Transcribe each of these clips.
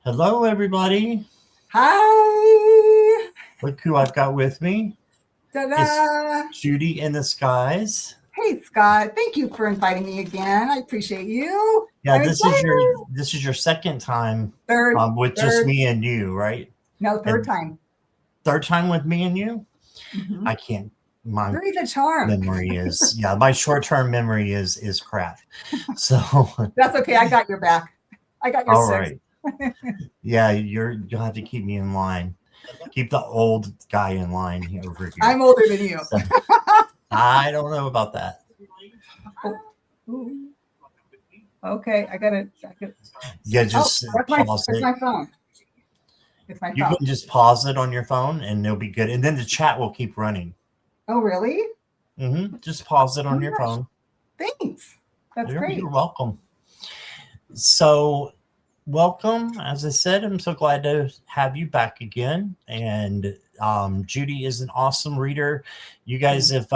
Hello, everybody. Hi. Look who I've got with me. It's Ta-da. Judy in the skies. Hey, Scott. Thank you for inviting me again. I appreciate you. Yeah, I'm this is excited. your second time Third, with just third, me and you, right? no, third And time. third time with me and you. Mm-hmm. I can't. My Three's a charm. memory is my short-term memory is crap. So That's okay. I got your back. I got your all six. right. Yeah, you'll have to keep me in line. Keep the old guy in line over here. I'm older than you. So, I don't know about that. Oh. Okay, I got it. Yeah, just pause That's it. my phone. It's my You phone. can just pause it on your phone and it'll be good. And then the chat will keep running. Oh, really? Just pause it Oh on my your gosh. phone. Thanks. That's You're great. welcome. So, welcome. As I said, I'm so glad to have you back again. And Judy is an awesome reader. You guys, if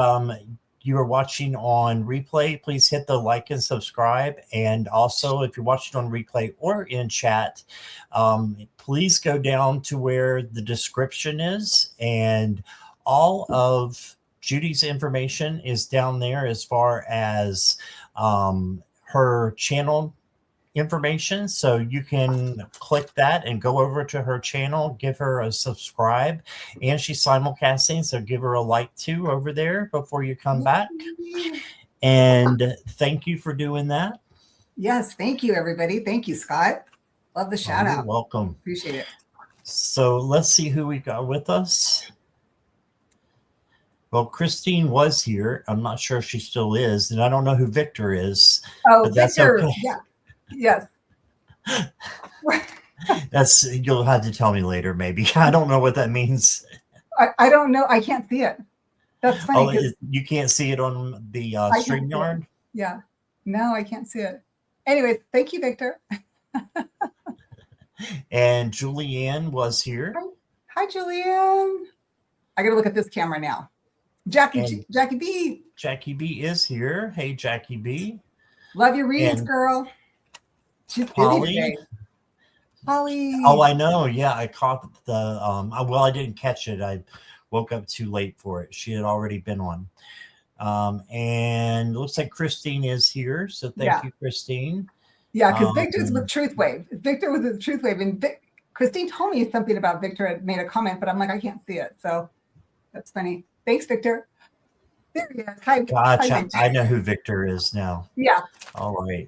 you are watching on replay, please hit the like and subscribe. And also, if you're watching on replay or in chat, please go down to where the description is, and all of Judy's information is down there as far as her channel information. So you can click that and go over to her channel, give her a subscribe, and she's simulcasting. So give her a like too over there before you come back. And thank you for doing that. Yes, thank you, everybody. Thank you, Scott. Love the shout You're out. welcome. Appreciate it. So let's see who we got with us. Well, Christine was here. I'm not sure if she still is, and I don't know who Victor is. Oh, But that's Victor. okay. Yeah. Yes. You'll have to tell me later, maybe. I don't know what that means. I don't know. I can't see it. That's funny. You can't see it on the StreamYard? Yeah. No, I can't see it. Anyways, thank you, Victor. And Julianne was here. Hi, Julianne. I got to look at this camera now. Jackie B. Jackie B is here. Hey, Jackie B. Love your reads, girl. She's busy today. Holly. Oh, I know. Yeah, I caught the. Well, I didn't catch it. I woke up too late for it. She had already been on. And it looks like Christine is here. So thank you, Christine. Yeah, because Victor's with Truth Wave. Victor was with Truth Wave, and Christine told me something about Victor had made a comment, but I'm like, I can't see it. So that's funny. Thanks, Victor. There he is. Hi, gotcha. Hi, I know who Victor is now. Yeah. All right.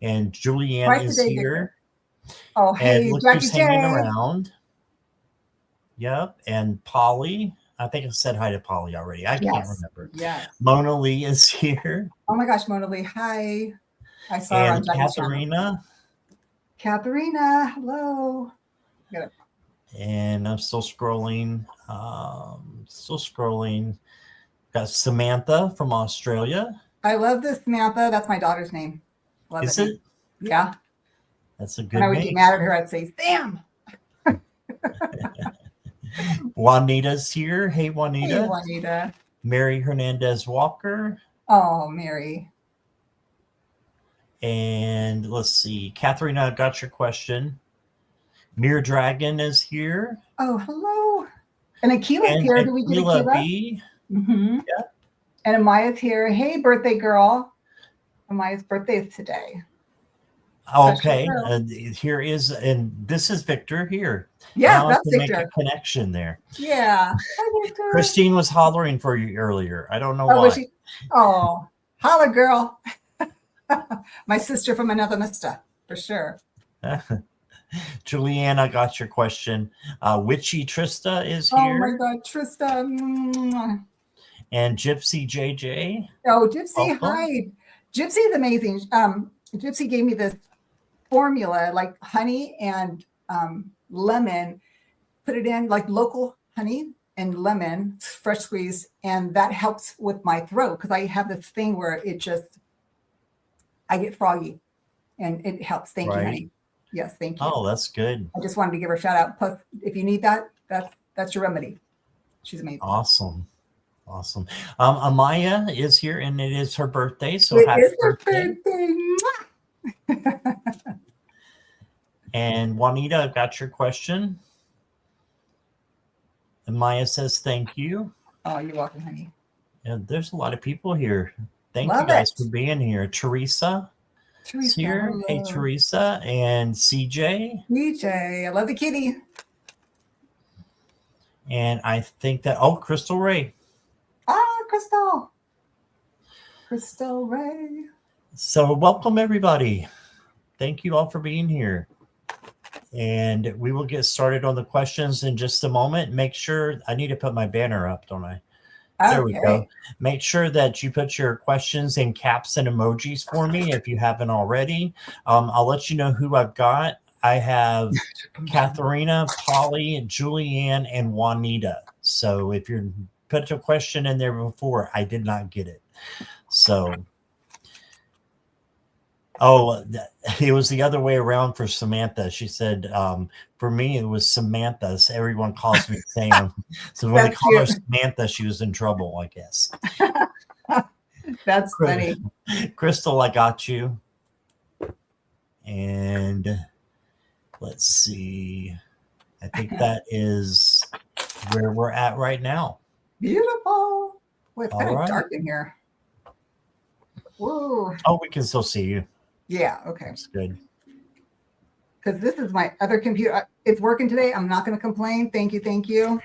And Julianne is here. Victor. Oh, hey, and look Jackie who's J. hanging around. Yep. And Polly. I think I said hi to Polly already. I can't remember. Yeah. Mona Lee is here. Oh my gosh, Mona Lee. Hi. I saw her on Katharina. Katharina, hello. And I'm still scrolling. Got Samantha from Australia. I love this Samantha. That's my daughter's name. Love Is it? Yeah. That's a good name. When I would get mad at her, I'd say, Sam. Juanita's here. Hey, Juanita. Hey, Juanita. Mary Hernandez Walker. Oh, Mary. And let's see. Katharina, got your question. Mere Dragon is here. Oh, hello. And Akila's here. Do we get Akila? B. Mm-hmm. Yeah. And Amaya's here. Hey, birthday girl. Amaya's birthday is today. Okay. Here is, and this is Victor here. Yeah, that's Victor. Make a connection there. Yeah. Hi, Victor. Christine was hollering for you earlier. I don't know why. Oh, holla, girl. My sister from another mister, for sure. Julianne, I got your question. Witchy Trista is here. Oh my God, Trista. And Gypsy JJ. Oh, Gypsy, hi. Gypsy is amazing. Gypsy gave me this formula, like honey and lemon. Put it in like local honey and lemon, fresh squeezed, and that helps with my throat because I have this thing where I get froggy, and it helps. Thank you, honey. Yes, thank you. Oh, that's good. I just wanted to give her a shout out. Plus, if you need that, that's your remedy. She's amazing. Awesome. Amaya is here, and it is her birthday. So happy birthday. And Juanita, I've got your question. And Maya says, thank you. Oh, you're welcome, honey. And there's a lot of people here. Thank Love you guys it. for being here. Teresa is here. Hello. Hey, Teresa. And CJ. DJ, I love the kitty. And I think that, Crystal Ray. Crystal. Crystal Ray. So welcome, everybody. Thank you all for being here. And we will get started on the questions in just a moment. Make sure, I need to put my banner up, don't I? There we go. Make sure that you put your questions in caps and emojis for me if you haven't already. I'll let you know who I've got. I have Katharina, Polly, Julianne, and Juanita. So if you put a question in there before, I did not get it. So, it was the other way around for Samantha. She said, for me, it was Samantha. So everyone calls me Sam. So when they call her Samantha, she was in trouble, I guess. That's funny. Crystal, I got you. And let's see. I think that is where we're at right now. Beautiful. Boy, it's kind of dark in here. Whoa. Oh, we can still see you. Yeah, okay. That's good. Because this is my other computer. It's working today. I'm not going to complain. Thank you.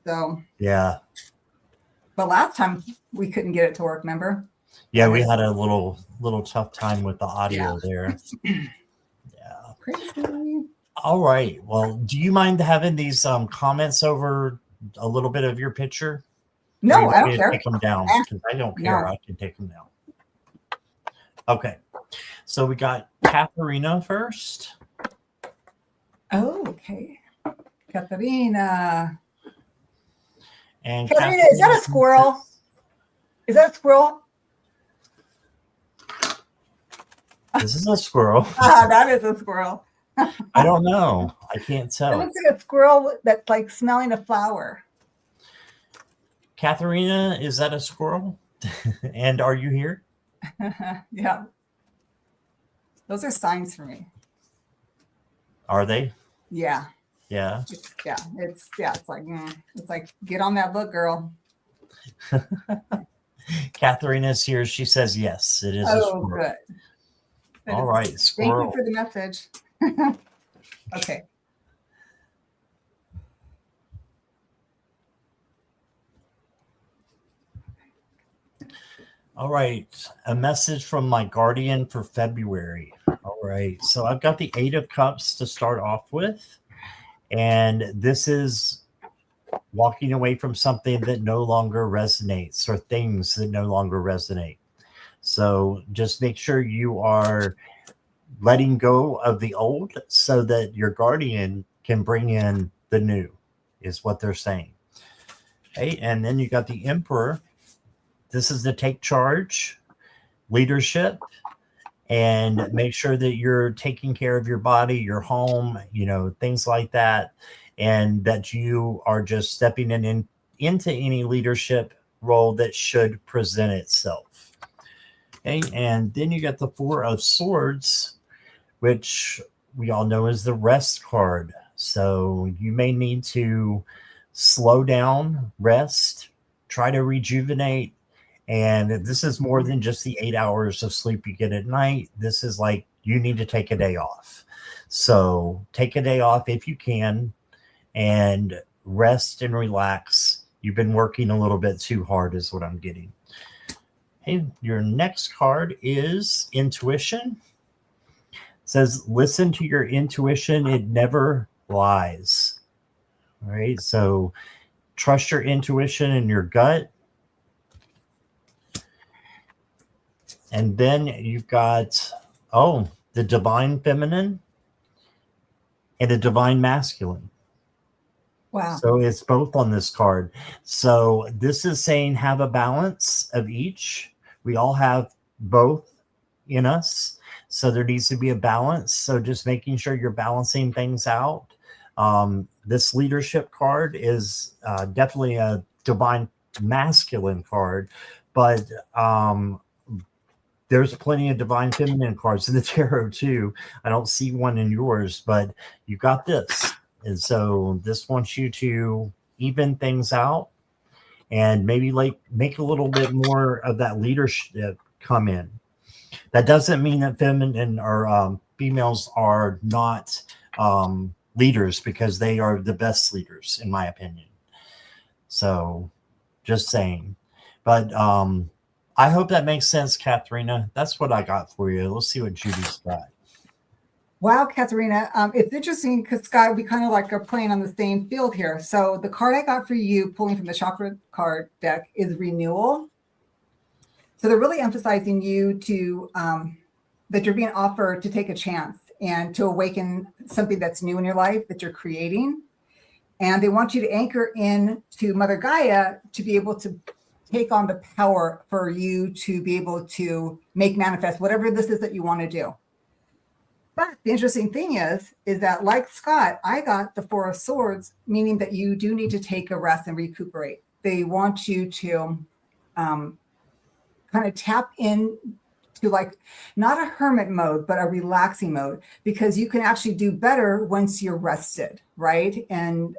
So. Yeah. But last time we couldn't get it to work, remember? Yeah, we had a little tough time with the audio there. Yeah. Crazy. All right. Well, do you mind having these comments over a little bit of your picture? No, I don't care. Take them down because I don't care. No. I can take them down. Okay. So we got Katharina first. Oh, okay. Katharina. And Katharina, is that a squirrel? Is that a squirrel? This is a squirrel. That is a squirrel. I don't know. I can't tell. It looks like a squirrel that's like smelling a flower. Katharina, is that a squirrel? And are you here? Yeah. Those are signs for me. Are they? Yeah. Yeah. It's like get on that book, girl. Katharina's here. She says yes, it is a squirrel. Good. All right, squirrel. Thank you for the message. Okay. All right, a message from my guardian for February. All right, so I've got the 8 of Cups to start off with, and this is walking away from something that no longer resonates or things that no longer resonate. So just make sure you are letting go of the old so that your guardian can bring in the new, is what they're saying. Okay, and then you got the Emperor. This is to take charge, leadership, and make sure that you're taking care of your body, your home, things like that, and that you are just stepping into any leadership role that should present itself. Okay, and then you got the 4 of Swords, which we all know is the rest card. So you may need to slow down, rest, try to rejuvenate. And this is more than just the 8 hours of sleep you get at night. This is like you need to take a day off. So take a day off if you can and rest and relax. You've been working a little bit too hard is what I'm getting. Okay, your next card is Intuition. It says, listen to your intuition. It never lies. All right, so trust your intuition and your gut. And then you've got, the divine feminine and the divine masculine. Wow. So it's both on this card. So this is saying have a balance of each. We all have both in us. So there needs to be a balance. So just making sure you're balancing things out. This leadership card is definitely a divine masculine card, but there's plenty of divine feminine cards in the tarot too. I don't see one in yours, but you got this. And so this wants you to even things out and maybe like make a little bit more of that leadership come in. That doesn't mean that feminine or females are not leaders, because they are the best leaders, in my opinion. So just saying. But I hope that makes sense, Katharina. That's what I got for you. Let's see what Judy's got. Wow, Katharina. It's interesting because, Scott, we kind of like are playing on the same field here. So the card I got for you, pulling from the chakra card deck, is renewal. So they're really emphasizing you to that you're being offered to take a chance and to awaken something that's new in your life that you're creating. And they want you to anchor in to Mother Gaia to be able to take on the power for you to be able to make manifest whatever this is that you want to do. But the interesting thing is that, like Scott, I got the Four of Swords, meaning that you do need to take a rest and recuperate. They want you to kind of tap in to, like, not a hermit mode, but a relaxing mode, because you can actually do better once you're rested, right? And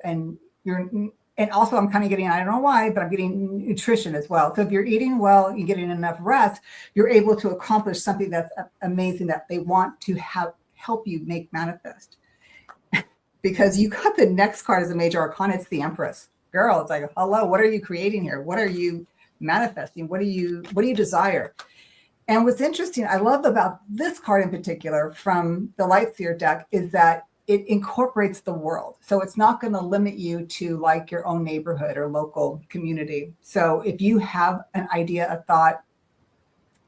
also I'm kind of getting, I don't know why, but I'm getting nutrition as well. So if you're eating well, you're getting enough rest, you're able to accomplish something that's amazing that they want to help you make manifest. Because you got the next card as a major arcana, it's the Empress. Girl, it's like, hello, what are you creating here? What are you manifesting? What do you desire? And what's interesting, I love about this card in particular from the Lightseer deck, is that it incorporates the world. So it's not going to limit you to like your own neighborhood or local community. So if you have an idea, a thought,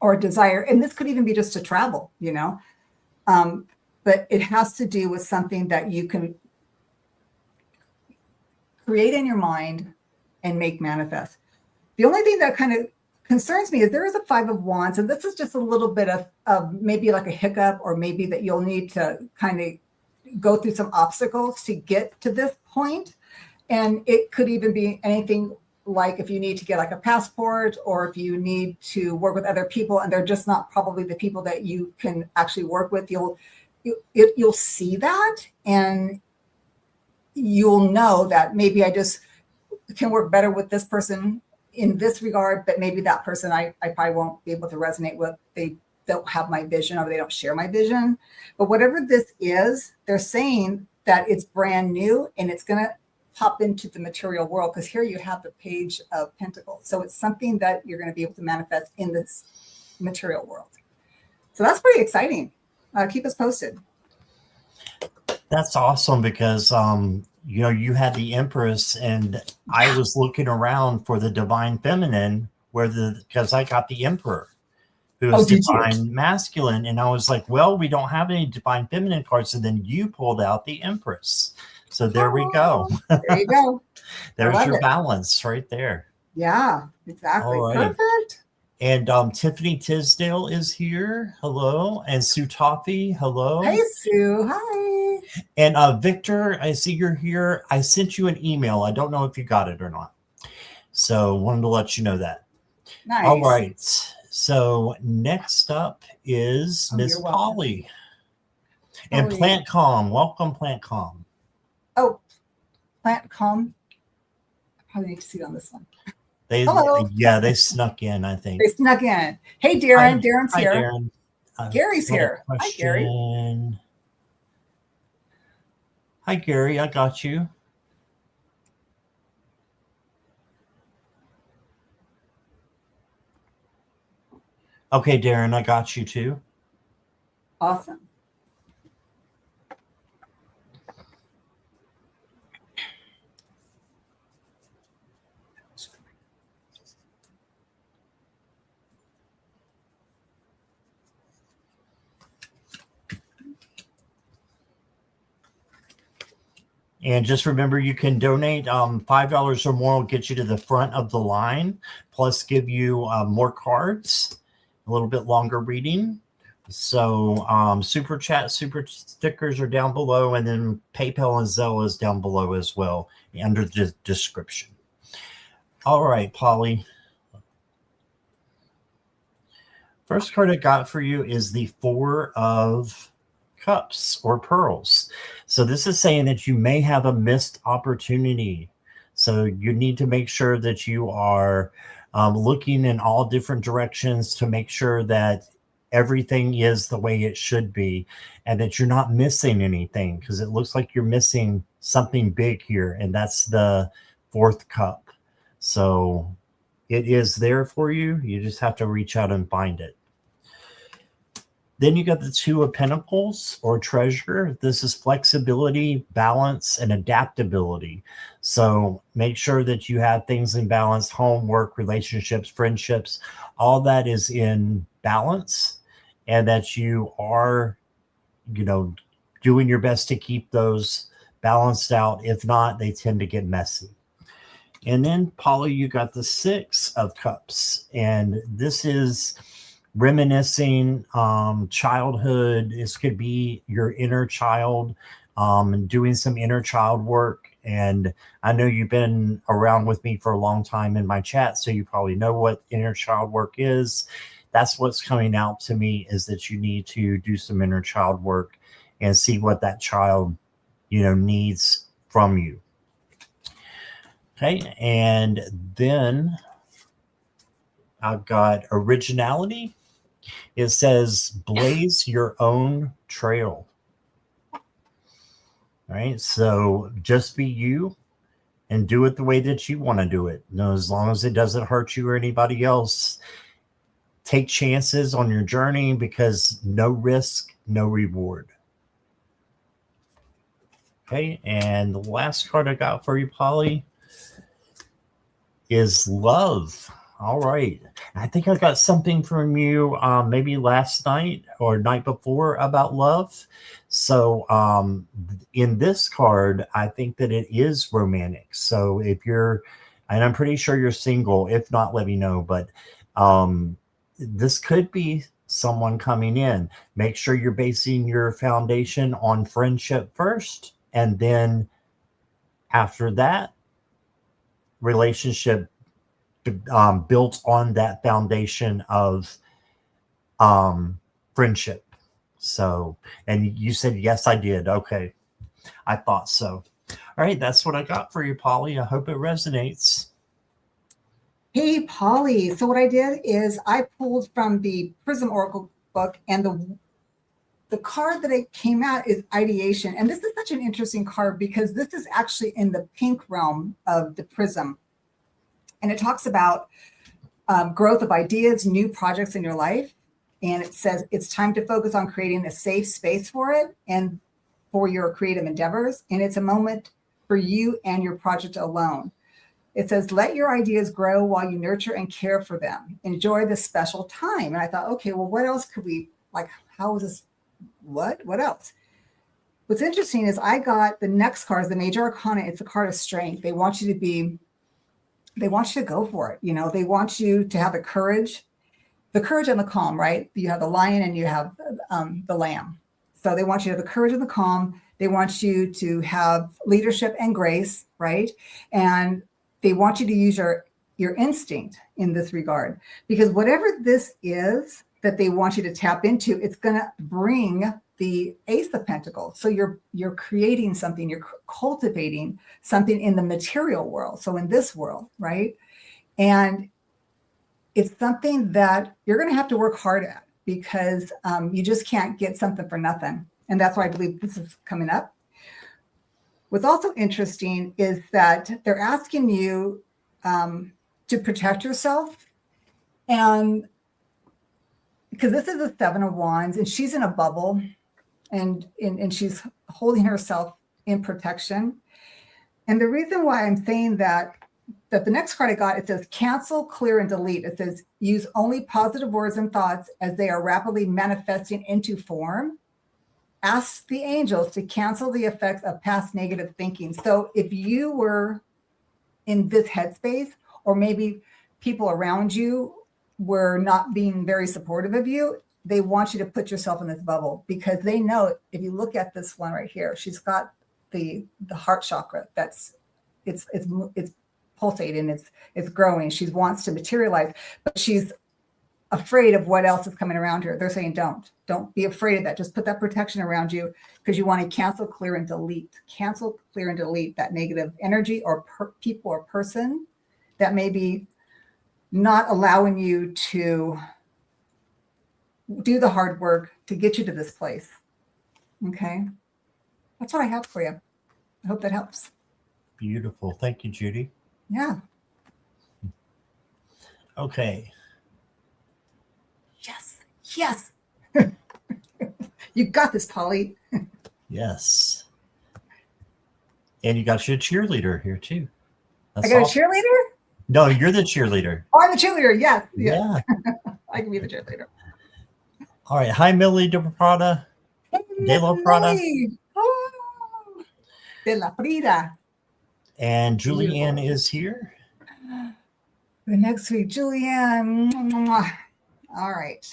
or a desire, and this could even be just to travel, you know, but it has to do with something that you can create in your mind and make manifest. The only thing that kind of concerns me is there is a Five of Wands, and this is just a little bit of maybe like a hiccup, or maybe that you'll need to kind of go through some obstacles to get to this point. And it could even be anything like if you need to get like a passport, or if you need to work with other people and they're just not probably the people that you can actually work with, you'll see that, and you'll know that maybe I just can work better with this person in this regard, but maybe that person I probably won't be able to resonate with. They don't have my vision, or they don't share my vision. But whatever this is, they're saying that it's brand new and it's going to pop into the material world, because here you have the Page of Pentacles. So it's something that you're going to be able to manifest in this material world. So that's pretty exciting. Keep us posted. That's awesome, because you know, you had the Empress, and I was looking around for the divine feminine, because I got the Emperor, who is divine masculine, and I was like, well, we don't have any divine feminine cards. So then you pulled out the Empress. So there we go. There you go. There's your balance right there. Yeah, exactly. All right. Perfect. And Tiffany Tisdale is here. Hello. And Sue Toffee. Hello. Hey, Sue. Hi. And Victor, I see you're here. I sent you an email. I don't know if you got it or not. So wanted to let you know that. Nice. All right. So next up is Miss Polly. And Plant Calm. Welcome, Plant Calm. Oh, Plant Calm. I probably need to see it on this one. Hello. Yeah, they snuck in, I think. They snuck in. Hey, Darren. Darren's here. Darren. Gary's here. Hi, Gary. Hi, Gary. I got you. Okay, Darren, I got you too. Awesome. And just remember, you can donate $5 or more will get you to the front of the line, plus give you more cards, a little bit longer reading. So super chat, super stickers are down below, and then PayPal and Zelle is down below as well under the description. All right, Polly. First card I got for you is the Four of Cups or Pearls. So this is saying that you may have a missed opportunity. So you need to make sure that you are looking in all different directions to make sure that everything is the way it should be and that you're not missing anything, because it looks like you're missing something big here, and that's the fourth cup. So it is there for you. You just have to reach out and find it. Then you got the Two of Pentacles or Treasure. This is flexibility, balance, and adaptability. So make sure that you have things in balance: home, work, relationships, friendships. All that is in balance, and that you are, doing your best to keep those balanced out. If not, they tend to get messy. And then, Polly, you got the Six of Cups, and this is reminiscing childhood. This could be your inner child, doing some inner child work. And I know you've been around with me for a long time in my chat, so you probably know what inner child work is. That's what's coming out to me, is that you need to do some inner child work and see what that child, needs from you. Okay, and then I've got originality. It says blaze your own trail. All right, so just be you and do it the way that you want to do it. As long as it doesn't hurt you or anybody else. Take chances on your journey, because no risk, no reward. Okay, and the last card I got for you, Polly, is love. All right. I think I got something from you maybe last night or night before about love. So in this card, I think that it is romantic. So if you're, and I'm pretty sure you're single, if not, let me know. But this could be someone coming in. Make sure you're basing your foundation on friendship first. And then after that, relationship built on that foundation of friendship. So, and you said, yes, I did. Okay. I thought so. All right. That's what I got for you, Polly. I hope it resonates. Hey, Polly. So what I did is I pulled from the Prism Oracle book, and the card that it came out is ideation. And this is such an interesting card because this is actually in the pink realm of the Prism. And it talks about growth of ideas, new projects in your life. And it says it's time to focus on creating a safe space for it and for your creative endeavors. And it's a moment for you and your project alone. It says, let your ideas grow while you nurture and care for them. Enjoy this special time. And I thought, okay, well, what else could we, how is this? What else? What's interesting is I got the next card, the Major Arcana. It's a card of strength. They want you to go for it. They want you to have the courage and the calm, right? You have the lion and you have the lamb. So they want you to have the courage and the calm. They want you to have leadership and grace, right? And they want you to use your instinct in this regard, because whatever this is that they want you to tap into, it's going to bring the Ace of Pentacles. So you're creating something, you're cultivating something in the material world. So in this world, right? And it's something that you're going to have to work hard at, because you just can't get something for nothing. And that's why I believe this is coming up. What's also interesting is that they're asking you to protect yourself. And because this is the Seven of Wands, and she's in a bubble, and she's holding herself in protection. And the reason why I'm saying that the next card I got, it says cancel, clear, and delete. It says use only positive words and thoughts as they are rapidly manifesting into form. Ask the angels to cancel the effects of past negative thinking. So if you were in this headspace, or maybe people around you were not being very supportive of you, they want you to put yourself in this bubble, because they know, if you look at this one right here, she's got the heart chakra that's it's pulsating, it's growing. She wants to materialize, but she's afraid of what else is coming around her. They're saying don't be afraid of that. Just put that protection around you, because you want to cancel, clear, and delete that negative energy or people or person that may be not allowing you to do the hard work to get you to this place. Okay, that's what I have for you. I hope that helps. Beautiful. Thank you, Judy. Yeah. Okay. Yes. You got this, Polly. Yes. And you got your cheerleader here too. That's I got awesome. A cheerleader? No, you're the cheerleader. Oh, I'm the cheerleader. Yes. Yeah. I can be the cheerleader. All right. Hi, Millie de Prada. De la Prada. Oh, de la Prada. And Julianne is here. The next week, Julianne. All right.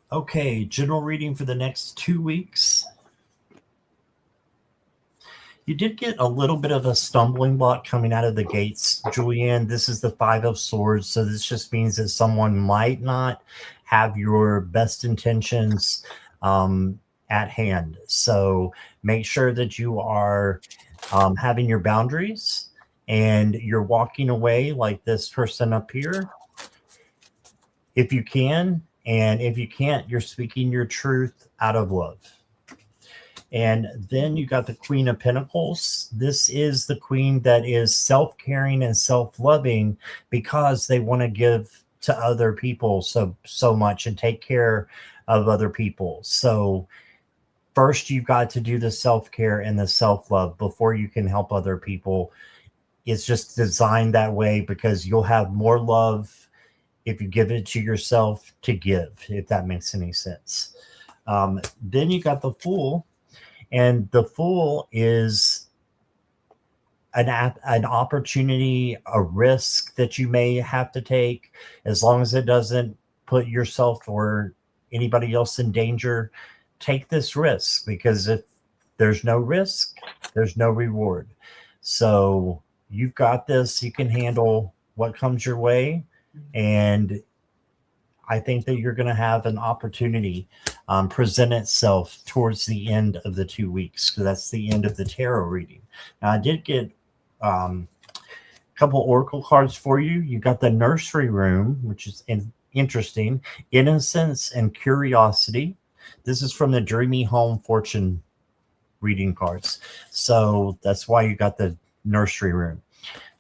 Okay, general reading for the next 2 weeks. You did get a little bit of a stumbling block coming out of the gates, Julianne. This is the 5 of Swords, so this just means that someone might not have your best intentions at hand. So make sure that you are having your boundaries and you're walking away like this person up here, if you can. And if you can't, you're speaking your truth out of love. And then you got the Queen of Pentacles. This is the queen that is self-caring and self-loving because they want to give to other people so much and take care of other people. So first, you've got to do the self-care and the self-love before you can help other people. It's just designed that way because you'll have more love if you give it to yourself to give, if that makes any sense. Then you got the Fool, and the Fool is an opportunity, a risk that you may have to take, as long as it doesn't put yourself or anybody else in danger. Take this risk, because if there's no risk, there's no reward. So you've got this. You can handle what comes your way. And I think that you're going to have an opportunity present itself towards the end of the 2 weeks, because that's the end of the tarot reading. Now, I did get a couple oracle cards for you. You got the Nursery Room, which is interesting. Innocence and Curiosity. This is from the Dreamy Home Fortune reading cards. So that's why you got the Nursery Room.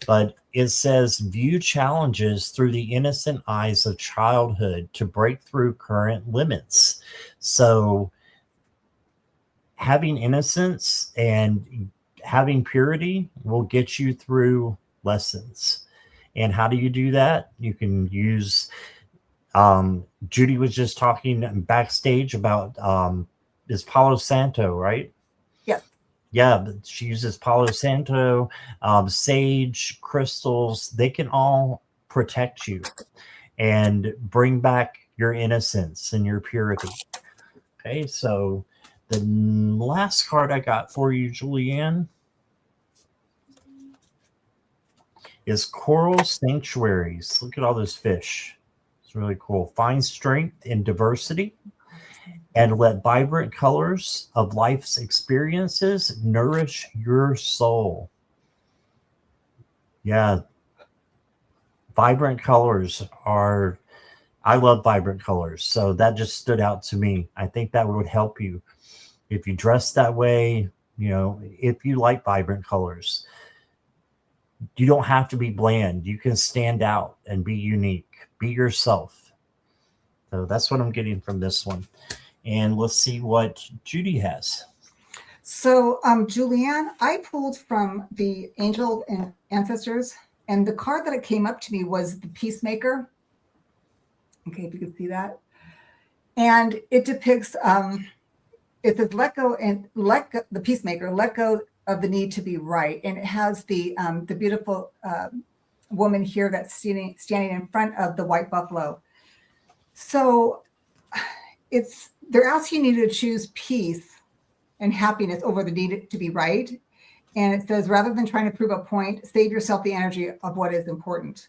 But it says, view challenges through the innocent eyes of childhood to break through current limits. So having innocence and having purity will get you through lessons. And how do you do that? You can use, Judy was just talking backstage about is Palo Santo, right? Yeah, but she uses Palo Santo, sage, crystals. They can all protect you and bring back your innocence and your purity. Okay, so the last card I got for you, Julianne, is Coral Sanctuaries. Look at all those fish. It's really cool. Find strength in diversity, and let vibrant colors of life's experiences nourish your soul. Yeah. Vibrant colors are, I love vibrant colors. So that just stood out to me. I think that would help you. If you dress that way, you know, if you like vibrant colors, you don't have to be bland. You can stand out and be unique. Be yourself. So that's what I'm getting from this one. And let's see what Judy has. So, Julianne, I pulled from the Angel and Ancestors, and the card that it came up to me was the Peacemaker. Okay, if you can see that. And it depicts, it says the peacemaker, let go of the need to be right. And it has the beautiful woman here that's standing in front of the white buffalo. So they're asking you to choose peace and happiness over the need to be right. And it says, rather than trying to prove a point, save yourself the energy of what is important.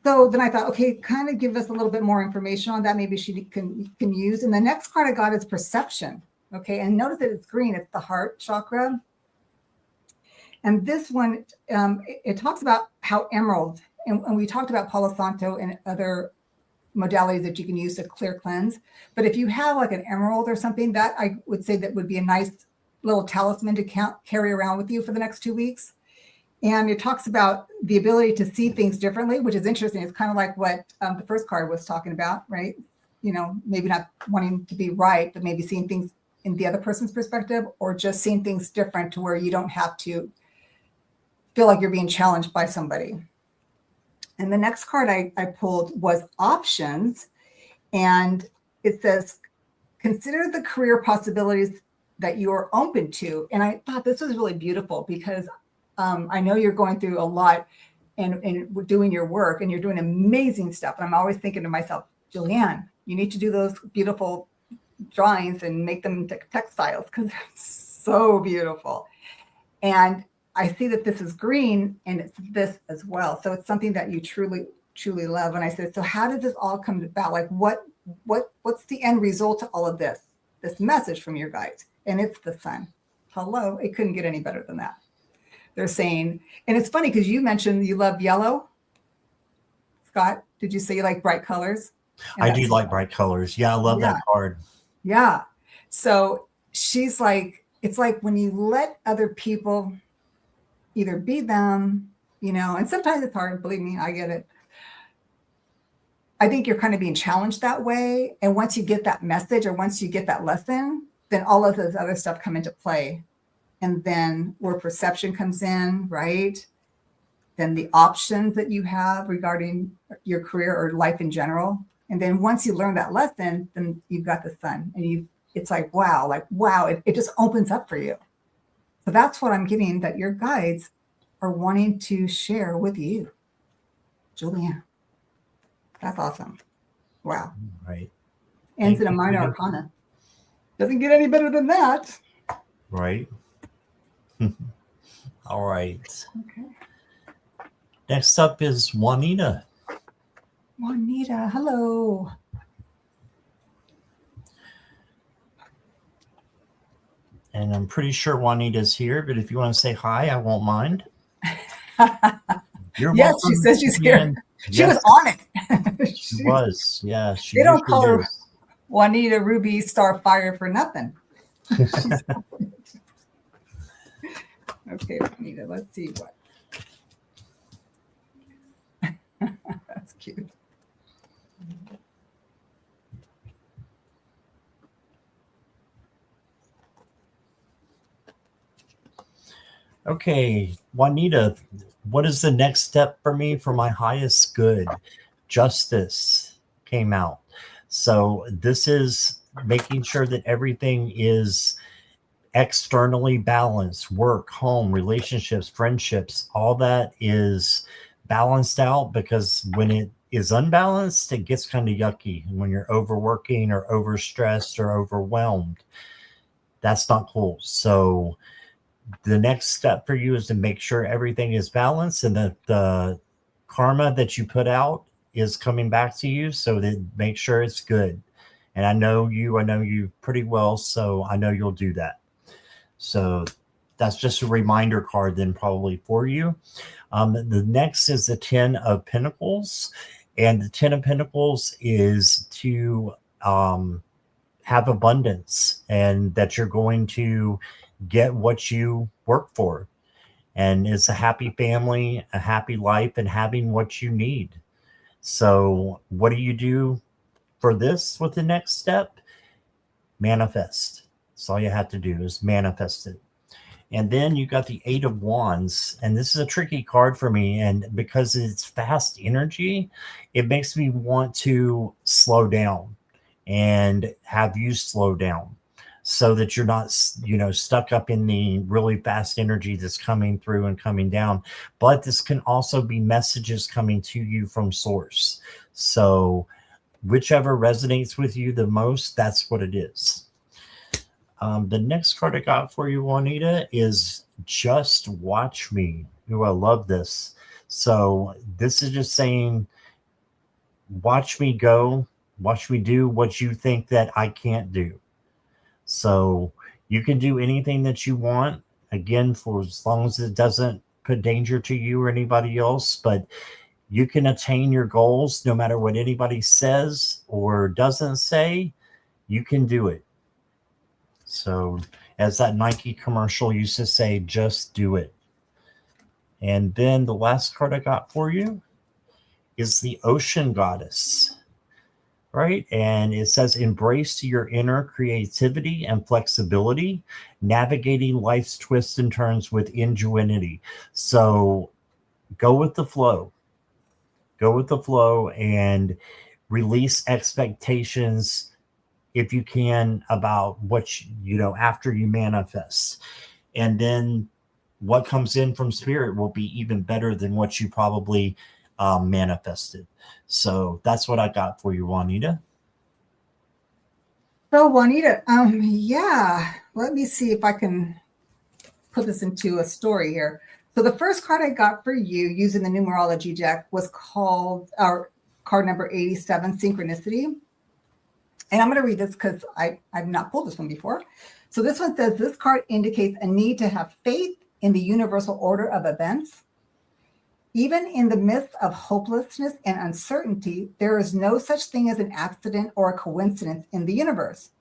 So then I thought, okay, kind of give us a little bit more information on that. Maybe she can use. And the next card I got is perception. Okay. And notice that it's green. It's the heart chakra. And this one, it talks about how emerald, and we talked about Palo Santo and other modalities that you can use to clear cleanse. But if you have like an emerald or something, that I would say that would be a nice little talisman to carry around with you for the next 2 weeks. And it talks about the ability to see things differently, which is interesting. It's kind of like what the first card was talking about, right? You know, maybe not wanting to be right, but maybe seeing things in the other person's perspective, or just seeing things different to where you don't have to feel like you're being challenged by somebody. And the next card I pulled was options. And it says, consider the career possibilities that you are open to. And I thought this was really beautiful because I know you're going through a lot and doing your work, and you're doing amazing stuff. And I'm always thinking to myself, Julianne, you need to do those beautiful drawings and make them into textiles because they're so beautiful. And I see that this is green and it's this as well. So it's something that you truly, truly love. And I said, so how did this all come about? Like what's the end result to all of this message from your guides? And it's the sun. Hello. It couldn't get any better than that. They're saying, and it's funny because you mentioned you love yellow. Scott, did you say you like bright colors? I do like bright colors. Yeah, I love that card. Yeah. So she's like, it's like when you let other people either be them, you know, and sometimes it's hard, believe me, I get it. I think you're kind of being challenged that way. And once you get that message or once you get that lesson, then all of this other stuff come into play. And then where perception comes in, right? Then the options that you have regarding your career or life in general. And then once you learn that lesson, then you've got the sun and it's like, wow, it just opens up for you. So that's what I'm getting, that your guides are wanting to share with you. Julianne. That's awesome. Wow. Right. Ends in a minor arcana. Doesn't get any better than that. Right. All right. Okay. Next up is Juanita. Juanita, hello. And I'm pretty sure Juanita's here, but if you want to say hi, I won't mind. Yes, welcome. She says she's here. She was on it. She was, yeah. They don't call her Juanita Ruby Starfire for nothing. Okay, Juanita, let's see what. That's cute. Okay, Juanita, what is the next step for me for my highest good? Justice came out. So this is making sure that everything is externally balanced. Work, home, relationships, friendships, all that is balanced out, because when it is unbalanced, it gets kind of yucky. When you're overworking or overstressed or overwhelmed, that's not cool. So the next step for you is to make sure everything is balanced and that the karma that you put out is coming back to you, so that make sure it's good. And I know you pretty well, so I know you'll do that. So that's just a reminder card then probably for you. The next is the 10 of Pentacles. And the 10 of Pentacles is to have abundance, and that you're going to get what you work for. And it's a happy family, a happy life, and having what you need. So what do you do for this with the next step? Manifest. That's all you have to do is manifest it. And then you got the 8 of Wands. And this is a tricky card for me. And because it's fast energy, it makes me want to slow down and have you slow down. so that you're not, stuck up in the really fast energy that's coming through and coming down. But this can also be messages coming to you from source. So whichever resonates with you the most, that's what it is. The next card I got for you, Juanita, is Just Watch Me. Ooh, I love this. So this is just saying, watch me go, watch me do what you think that I can't do. So you can do anything that you want, again, for as long as it doesn't put danger to you or anybody else. But you can attain your goals no matter what anybody says or doesn't say. You can do it. So, as that Nike commercial used to say, just do it. And then the last card I got for you is the Ocean Goddess, right? And it says, embrace your inner creativity and flexibility, navigating life's twists and turns with ingenuity. So, go with the flow. Go with the flow and release expectations if you can about what after you manifest. And then what comes in from spirit will be even better than what you probably manifested. So that's what I got for you, Juanita. So Juanita, yeah, let me see if I can put this into a story here. So the first card I got for you using the numerology deck was called our card number 87, Synchronicity. And I'm going to read this because I've not pulled this one before. So this one says, this card indicates a need to have faith in the universal order of events. Even in the midst of hopelessness and uncertainty, there is no such thing as an accident or a coincidence in the universe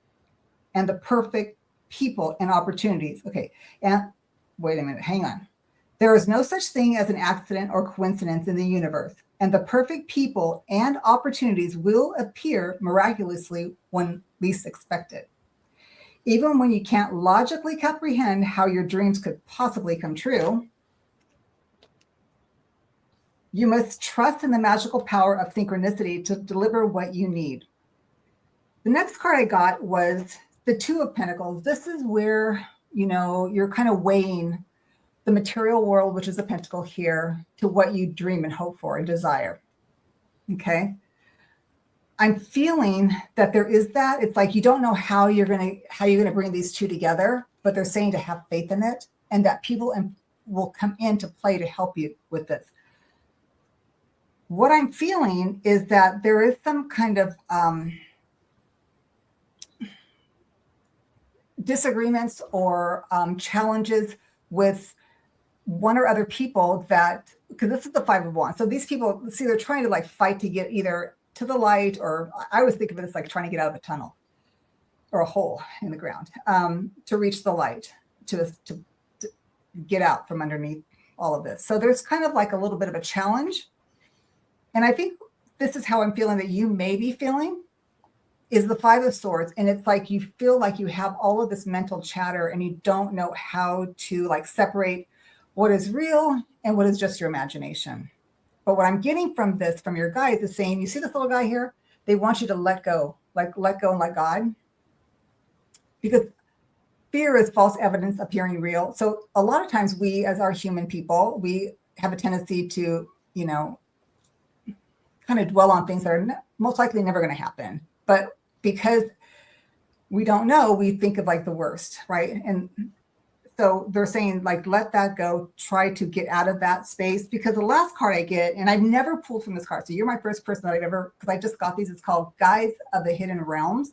and the perfect people and opportunities. Okay, and wait a minute, hang on. There is no such thing as an accident or coincidence in the universe, and the perfect people and opportunities will appear miraculously when least expected. Even when you can't logically comprehend how your dreams could possibly come true, you must trust in the magical power of synchronicity to deliver what you need. The next card I got was the Two of Pentacles. This is where, you're kind of weighing the material world, which is the pentacle here, to what you dream and hope for and desire. Okay. I'm feeling that there is that. It's like you don't know how you're gonna bring these two together, but they're saying to have faith in it and that people will come into play to help you with this. What I'm feeling is that there is some kind of disagreements or challenges with one or other people that, because this is the Five of Wands. So these people, see, they're trying to like fight to get either to the light, or I always think of it as like trying to get out of a tunnel or a hole in the ground to reach the light, to get out from underneath all of this. So there's kind of like a little bit of a challenge. And I think this is how I'm feeling that you may be feeling, is the Five of Swords. And it's like you feel like you have all of this mental chatter and you don't know how to like separate what is real and what is just your imagination. But what I'm getting from this, from your guides, is saying, you see this little guy here? They want you to let go and let God. Because fear is false evidence appearing real. So a lot of times we, as our human people, we have a tendency to, kind of dwell on things that are most likely never going to happen. But because we don't know, we think of like the worst, right? And so they're saying like, let that go, try to get out of that space. Because the last card I get, and I've never pulled from this card, so you're my first person that I've ever, because I just got these, it's called Guides of the Hidden Realms.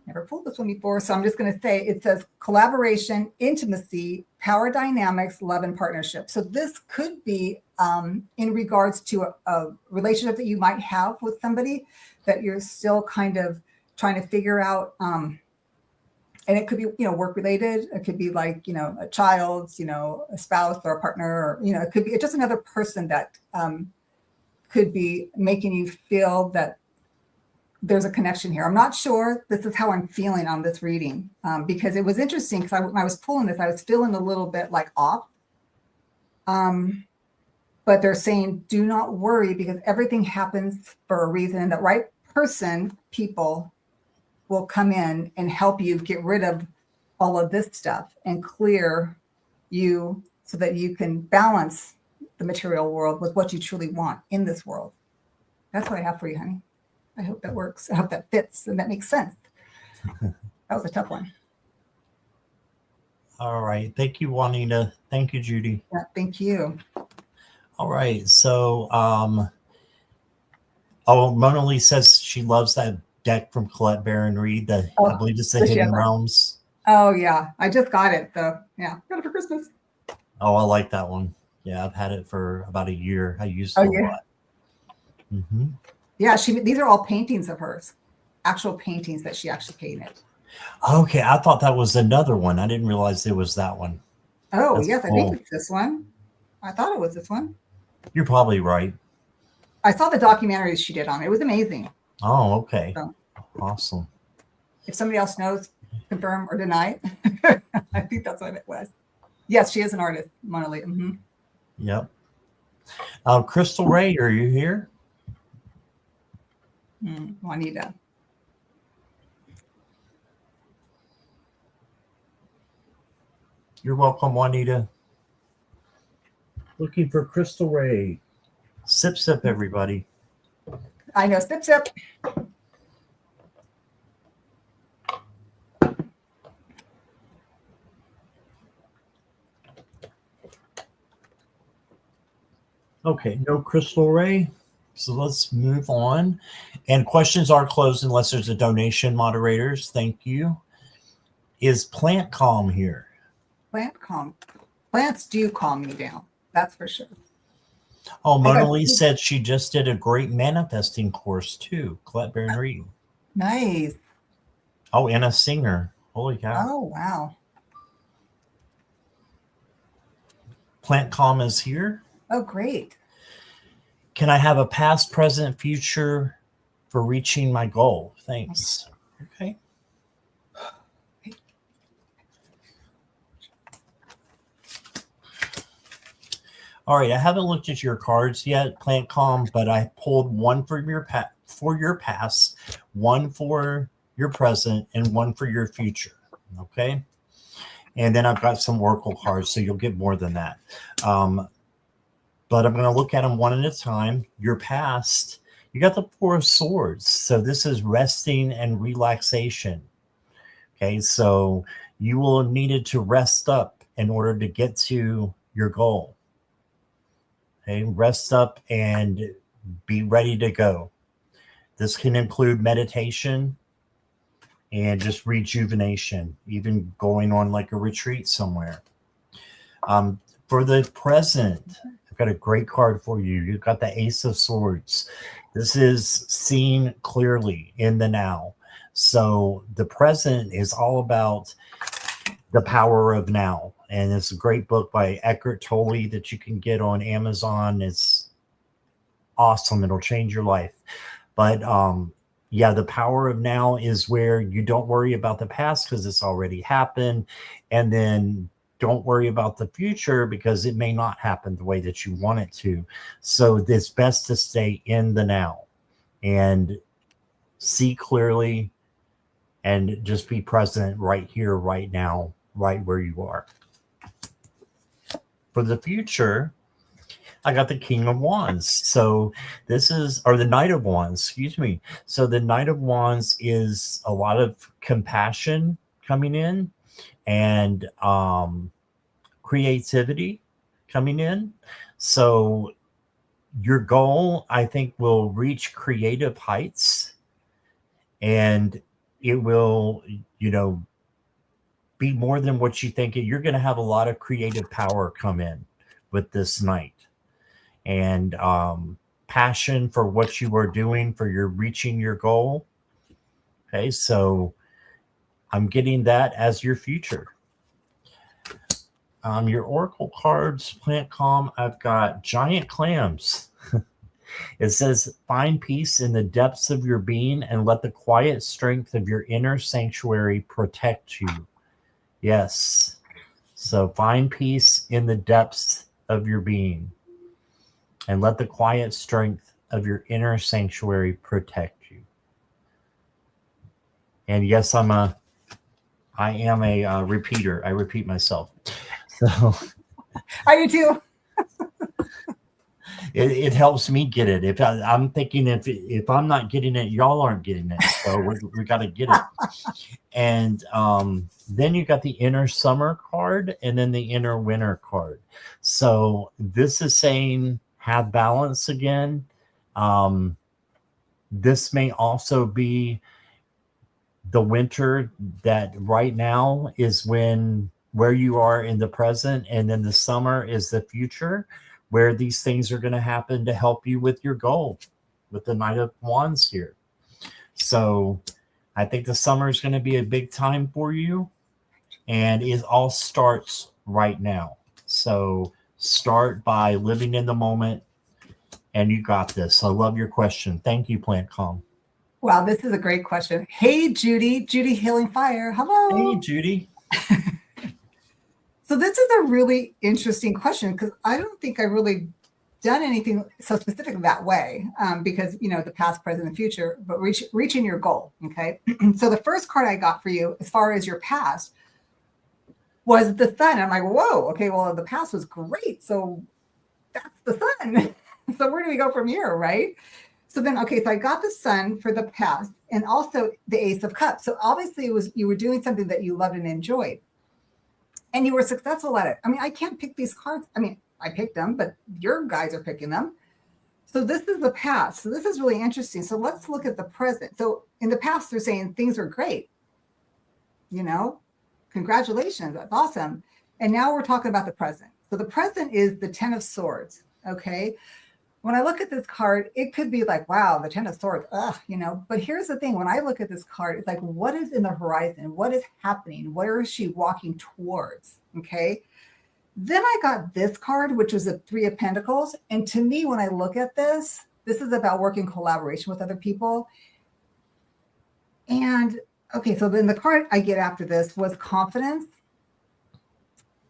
Never pulled this one before, so I'm just going to say, it says collaboration, intimacy, power dynamics, love, and partnership. So this could be in regards to a relationship that you might have with somebody that you're still kind of trying to figure out. And it could be, work related. It could be like, a child's, a spouse or a partner, or, it could be just another person that could be making you feel that there's a connection here. I'm not sure. This is how I'm feeling on this reading, because it was interesting because when I was pulling this, I was feeling a little bit like off. But they're saying, do not worry, because everything happens for a reason. And the right person, people will come in and help you get rid of all of this stuff and clear you so that you can balance the material world with what you truly want in this world. That's what I have for you, honey. I hope that works. I hope that fits and that makes sense. That was a tough one. All right. Thank you, Juanita. Thank you, Judy. Yeah, thank you. All right. So, Mona Lee says she loves that deck from Colette Baron Reed. I believe it's the Hidden Realms. Oh, yeah. I just got it. So, yeah. Got it for Christmas. Oh, I like that one. Yeah, I've had it for about a year. I used it a lot. Mm-hmm. Yeah, these are all paintings of hers. Actual paintings that she actually painted. Okay, I thought that was another one. I didn't realize it was that one. Oh, that's yes, cool. I think it's this one. I thought it was this one. You're probably right. I saw the documentaries she did on it. It was amazing. Oh, okay. So, awesome. If somebody else knows, confirm or deny. I think that's what it was. Yes, she is an artist, Mona Lee. Mm-hmm. Yep. Crystal Ray, are you here? Juanita. You're welcome, Juanita. Looking for Crystal Ray. Sip, sip, everybody. I know. Sip, sip. Okay, no Crystal Ray. So let's move on. And questions are closed unless there's a donation, moderators. Thank you. Is Plant Calm here? Plant Calm. Plants do calm me down. That's for sure. Oh, Mona Lee said she just did a great manifesting course too. Colette Baron Reed. Nice. Oh, and a singer. Holy cow. Oh, wow. Plant Calm is here. Oh, great. Can I have a past, present, future for reaching my goal? Thanks. Okay. All right, I haven't looked at your cards yet, Plant Calm, but I pulled one for your past, one for your present, and one for your future. Okay. And then I've got some oracle cards, so you'll get more than that. But I'm going to look at them one at a time. Your past, you got the Four of Swords. So this is resting and relaxation. Okay, so you will have needed to rest up in order to get to your goal. Okay, rest up and be ready to go. This can include meditation and just rejuvenation, even going on like a retreat somewhere. For the present, I've got a great card for you. You've got the Ace of Swords. This is seen clearly in the now. So the present is all about the power of now. And it's a great book by Eckhart Tolle that you can get on Amazon. It's awesome. It'll change your life. But yeah, the power of now is where you don't worry about the past because it's already happened. And then don't worry about the future because it may not happen the way that you want it to. So it's best to stay in the now and see clearly and just be present right here, right now, right where you are. For the future, I got the King of Wands. So this is, or the Knight of Wands, excuse me. So the Knight of Wands is a lot of compassion coming in and creativity coming in. So your goal, I think, will reach creative heights and it will, you know, be more than what you think. You're going to have a lot of creative power come in with this Knight and passion for what you are doing for your reaching your goal. Okay, so I'm getting that as your future. Your oracle cards, Plant Calm, I've got giant clams. It says, find peace in the depths of your being and let the quiet strength of your inner sanctuary protect you. Yes. So find peace in the depths of your being and let the quiet strength of your inner sanctuary protect you. And yes, I am a repeater. I repeat myself. So I do too. it helps me get it. If I'm thinking if I'm not getting it, y'all aren't getting it. So we got to get it. And then you got the inner summer card and then the inner winter card. So this is saying have balance again. This may also be the winter that right now is where you are in the present, and then the summer is the future where these things are going to happen to help you with your goal with the Knight of Wands here. So I think the summer is going to be a big time for you, and it all starts right now. So start by living in the moment, and you got this. I love your question. Thank you, Plant Calm. Wow, this is a great question. Hey, Judy Healing Fire. Hello. Hey, Judy. So this is a really interesting question because I don't think I really done anything so specific that way because, the past, present, and future, but reaching your goal. Okay. So the first card I got for you, as far as your past, was the sun. I'm like, whoa, okay, well, the past was great. So that's the sun. So where do we go from here, right? So then, okay, so I got the sun for the past and also the Ace of Cups. So obviously you were doing something that you loved and enjoyed. And you were successful at it. I mean, I can't pick these cards. I mean, I picked them, but your guys are picking them. So this is the past. So this is really interesting. So let's look at the present. So in the past, they're saying things are great. Congratulations. That's awesome. And now we're talking about the present. So the present is the 10 of Swords. Okay. When I look at this card, it could be like, wow, the 10 of Swords, but here's the thing. When I look at this card, it's like, what is in the horizon? What is happening? Where is she walking towards? Okay. Then I got this card, which was a 3 of Pentacles. And to me, when I look at this is about working collaboration with other people. And okay, so then the card I get after this was confidence.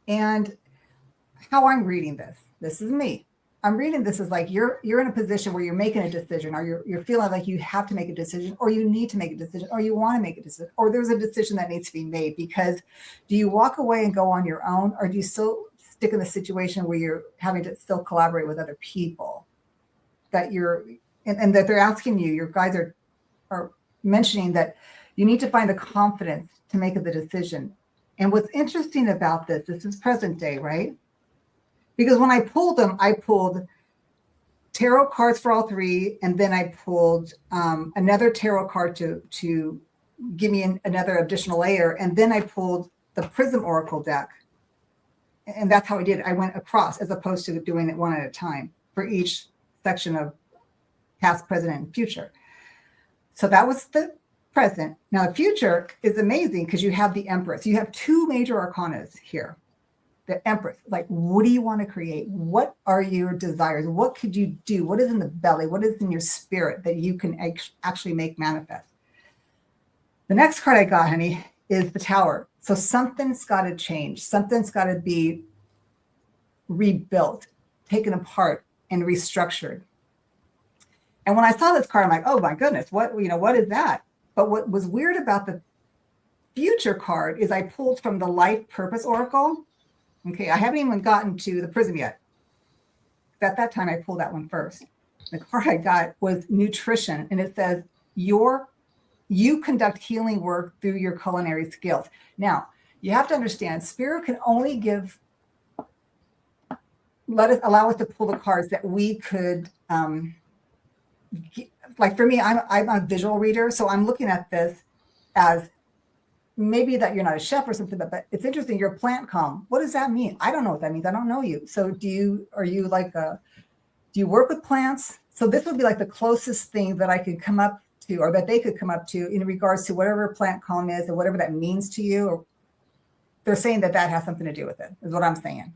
And how I'm reading this is me. I'm reading this as like you're in a position where you're making a decision, or you're feeling like you have to make a decision, or you need to make a decision, or you want to make a decision, or there's a decision that needs to be made. Because do you walk away and go on your own, or do you still stick in the situation where you're having to still collaborate with other people that and that they're asking you, your guys are mentioning that you need to find the confidence to make the decision. And what's interesting about this is present day, right? Because when I pulled them, I pulled tarot cards for all three, and then I pulled another tarot card to give me another additional layer, and then I pulled the Prism Oracle deck. And that's how I did it. I went across as opposed to doing it one at a time for each section of past, present, and future. So that was the present. Now, the future is amazing because you have the Empress. You have 2 major arcanas here. The Empress, like, what do you want to create? What are your desires? What could you do? What is in the belly? What is in your spirit that you can actually make manifest? The next card I got, honey, is the Tower. So something's got to change. Something's got to be rebuilt, taken apart, and restructured. And when I saw this card, I'm like, oh my goodness, what is that? But what was weird about the future card is I pulled from the Life Purpose Oracle. Okay, I haven't even gotten to the Prism yet. At that time, I pulled that one first. The card I got was Nutrition, and it says, you conduct healing work through your culinary skills. Now, you have to understand, Spirit can only allow us to pull the cards that we could, like for me, I'm a visual reader, so I'm looking at this as maybe that you're not a chef or something, but it's interesting. You're plant calm. What does that mean? I don't know what that means. I don't know you. So do you work with plants? So this would be like the closest thing that I could come up to, or that they could come up to in regards to whatever plant calm is or whatever that means to you. Or they're saying that has something to do with it, is what I'm saying.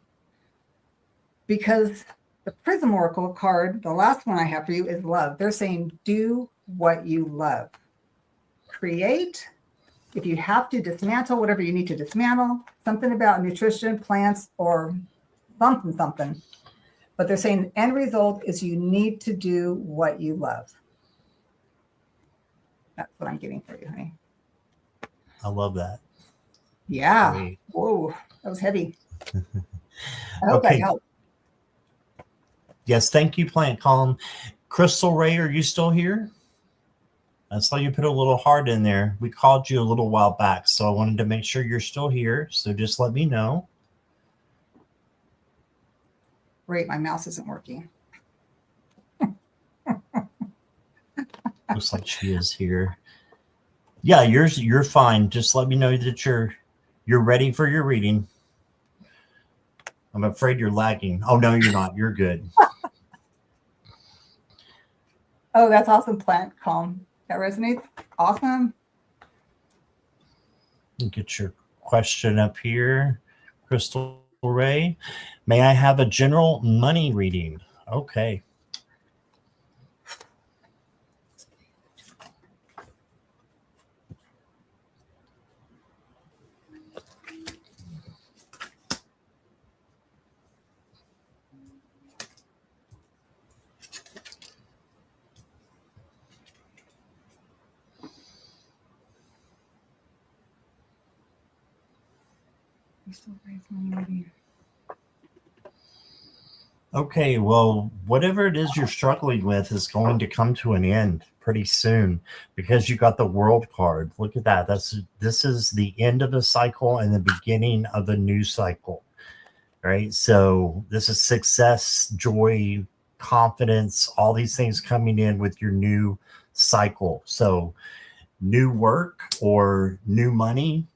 Because the Prism Oracle card, the last one I have for you, is love. They're saying, do what you love. Create. If you have to dismantle whatever you need to dismantle, something about nutrition, plants, or something. But they're saying the end result is you need to do what you love. That's what I'm getting for you, honey. I love that. Yeah. Great. Whoa, that was heavy. I hope I Okay. helped. Yes, thank you, Plant Column. Crystal Ray, are you still here? I saw you put a little heart in there. We called you a little while back, so I wanted to make sure you're still here. So just let me know. Great, my mouse isn't working. Looks like she is here. Yeah, you're fine. Just let me know that you're ready for your reading. I'm afraid you're lagging. Oh no, you're not. You're good. Oh, that's awesome, Plant Calm. That resonates. Awesome. Get your question up here, Crystal Ray. May I have a general money reading? Okay. Okay, well, whatever it is you're struggling with is going to come to an end pretty soon because you got the world card. Look at that. This is the end of a cycle and the beginning of a new cycle. Right? So this is success, joy, confidence, all these things coming in with your new cycle. So new work or new money,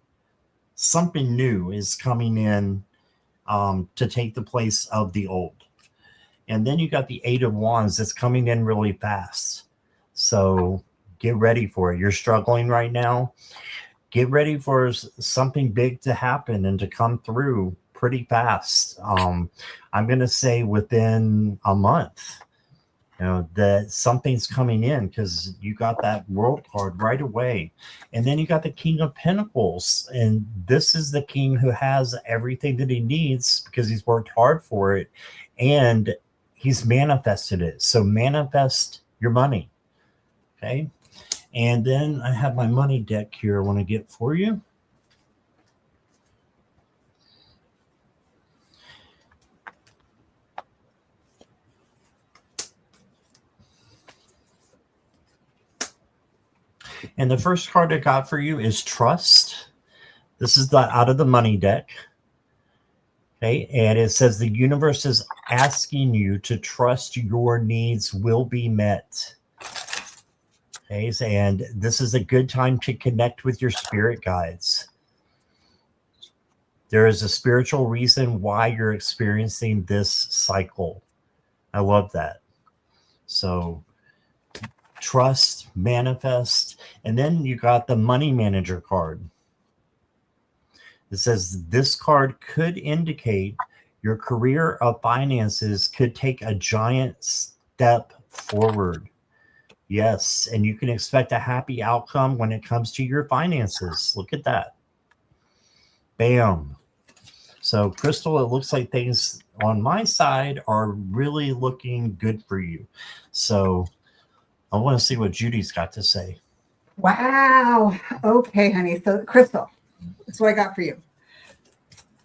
something new is coming in to take the place of the old. And then you got the Eight of Wands that's coming in really fast. So get ready for it. You're struggling right now. Get ready for something big to happen and to come through pretty fast. I'm going to say within a month, that something's coming in because you got that world card right away. And then you got the King of Pentacles. And this is the king who has everything that he needs because he's worked hard for it. And he's manifested it. So manifest your money. Okay. And then I have my money deck here I want to get for you. And the first card I got for you is Trust. This is out of the money deck. Okay. And it says the universe is asking you to trust your needs will be met. Okay. And this is a good time to connect with your spirit guides. There is a spiritual reason why you're experiencing this cycle. I love that. So trust, manifest, and then you got the money manager card. It says this card could indicate your career of finances could take a giant step forward. Yes, and you can expect a happy outcome when it comes to your finances. Look at that. Bam. So, Crystal, it looks like things on my side are really looking good for you. So, I want to see what Judy's got to say. Wow. Okay, honey. So, Crystal, that's what I got for you.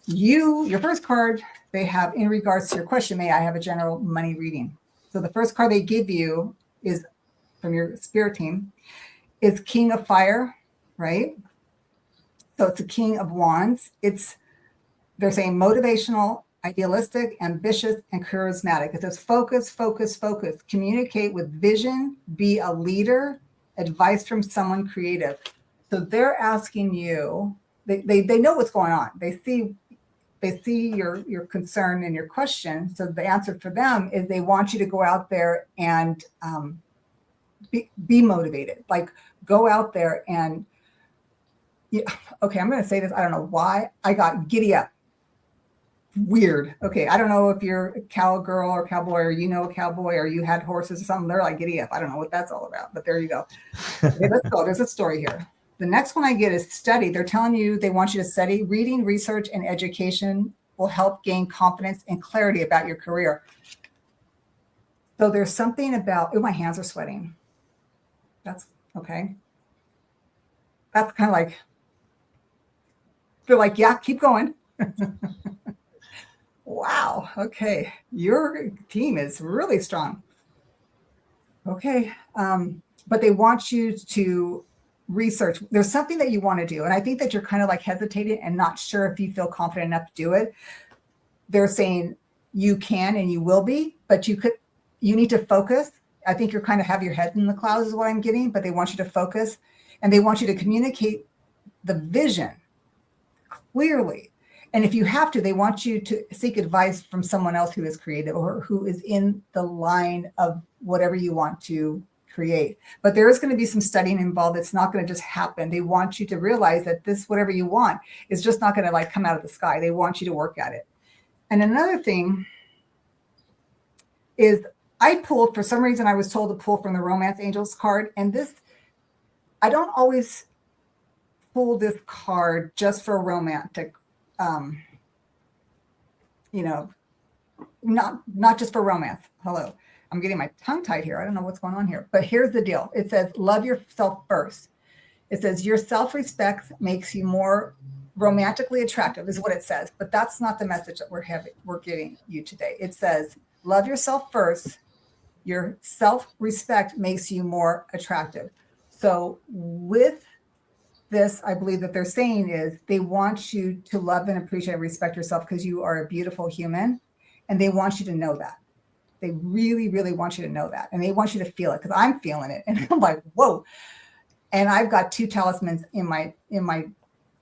Your first card, they have in regards to your question, may I have a general money reading? So, the first card they give you is from your spirit team is King of Fire, right? So, it's a King of Wands. They're saying motivational, idealistic, ambitious, and charismatic. It says focus, focus, focus. Communicate with vision. Be a leader. Advice from someone creative. So they're asking you. They know what's going on. They see your concern and your question. So the answer for them is they want you to go out there and be motivated. Like go out there and. Yeah, okay, I'm going to say this. I don't know why I got giddy up. Weird. Okay, I don't know if you're a cowgirl or cowboy or a cowboy or you had horses or something. They're like giddy up. I don't know what that's all about, but there you go. Okay, let's go. There's a story here. The next one I get is study. They're telling you they want you to study. Reading, research, and education will help gain confidence and clarity about your career. So there's something about, my hands are sweating. That's okay. That's kind of like, They're like, yeah, keep going. Wow. Okay. Your team is really strong. Okay. But they want you to research. There's something that you want to do. And I think that you're kind of like hesitating and not sure if you feel confident enough to do it. They're saying you can and you will be, but you need to focus. I think you're kind of have your head in the clouds is what I'm getting, but they want you to focus and they want you to communicate the vision clearly. And if you have to, they want you to seek advice from someone else who is creative or who is in the line of whatever you want to create. But there is going to be some studying involved. It's not going to just happen. They want you to realize that this, whatever you want, is just not going to like come out of the sky. They want you to work at it. And another thing is I pulled, for some reason, I was told to pull from the Romance Angels card. And this, I don't always pull this card just for romantic, not just for romance. Hello. I'm getting my tongue tied here. I don't know what's going on here. But here's the deal. It says, love yourself first. It says, your self-respect makes you more romantically attractive, is what it says. But that's not the message that we're giving you today. It says, love yourself first. Your self-respect makes you more attractive. So with this, I believe that they're saying is they want you to love and appreciate and respect yourself because you are a beautiful human. And they want you to know that. They really, really want you to know that. And they want you to feel it because I'm feeling it. And I'm like, whoa. And I've got 2 talismans in my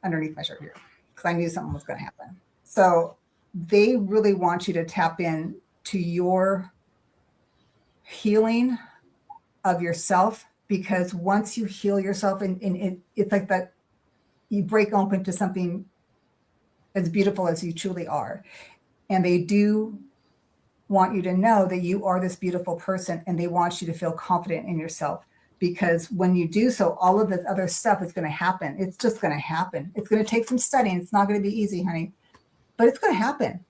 underneath my shirt here because I knew something was going to happen. So they really want you to tap in to your healing of yourself, because once you heal yourself and it's like that you break open to something as beautiful as you truly are. And they do want you to know that you are this beautiful person, and they want you to feel confident in yourself, because when you do so, all of this other stuff is going to happen. It's just going to happen. It's going to take some studying. It's not going to be easy, honey, but it's going to happen.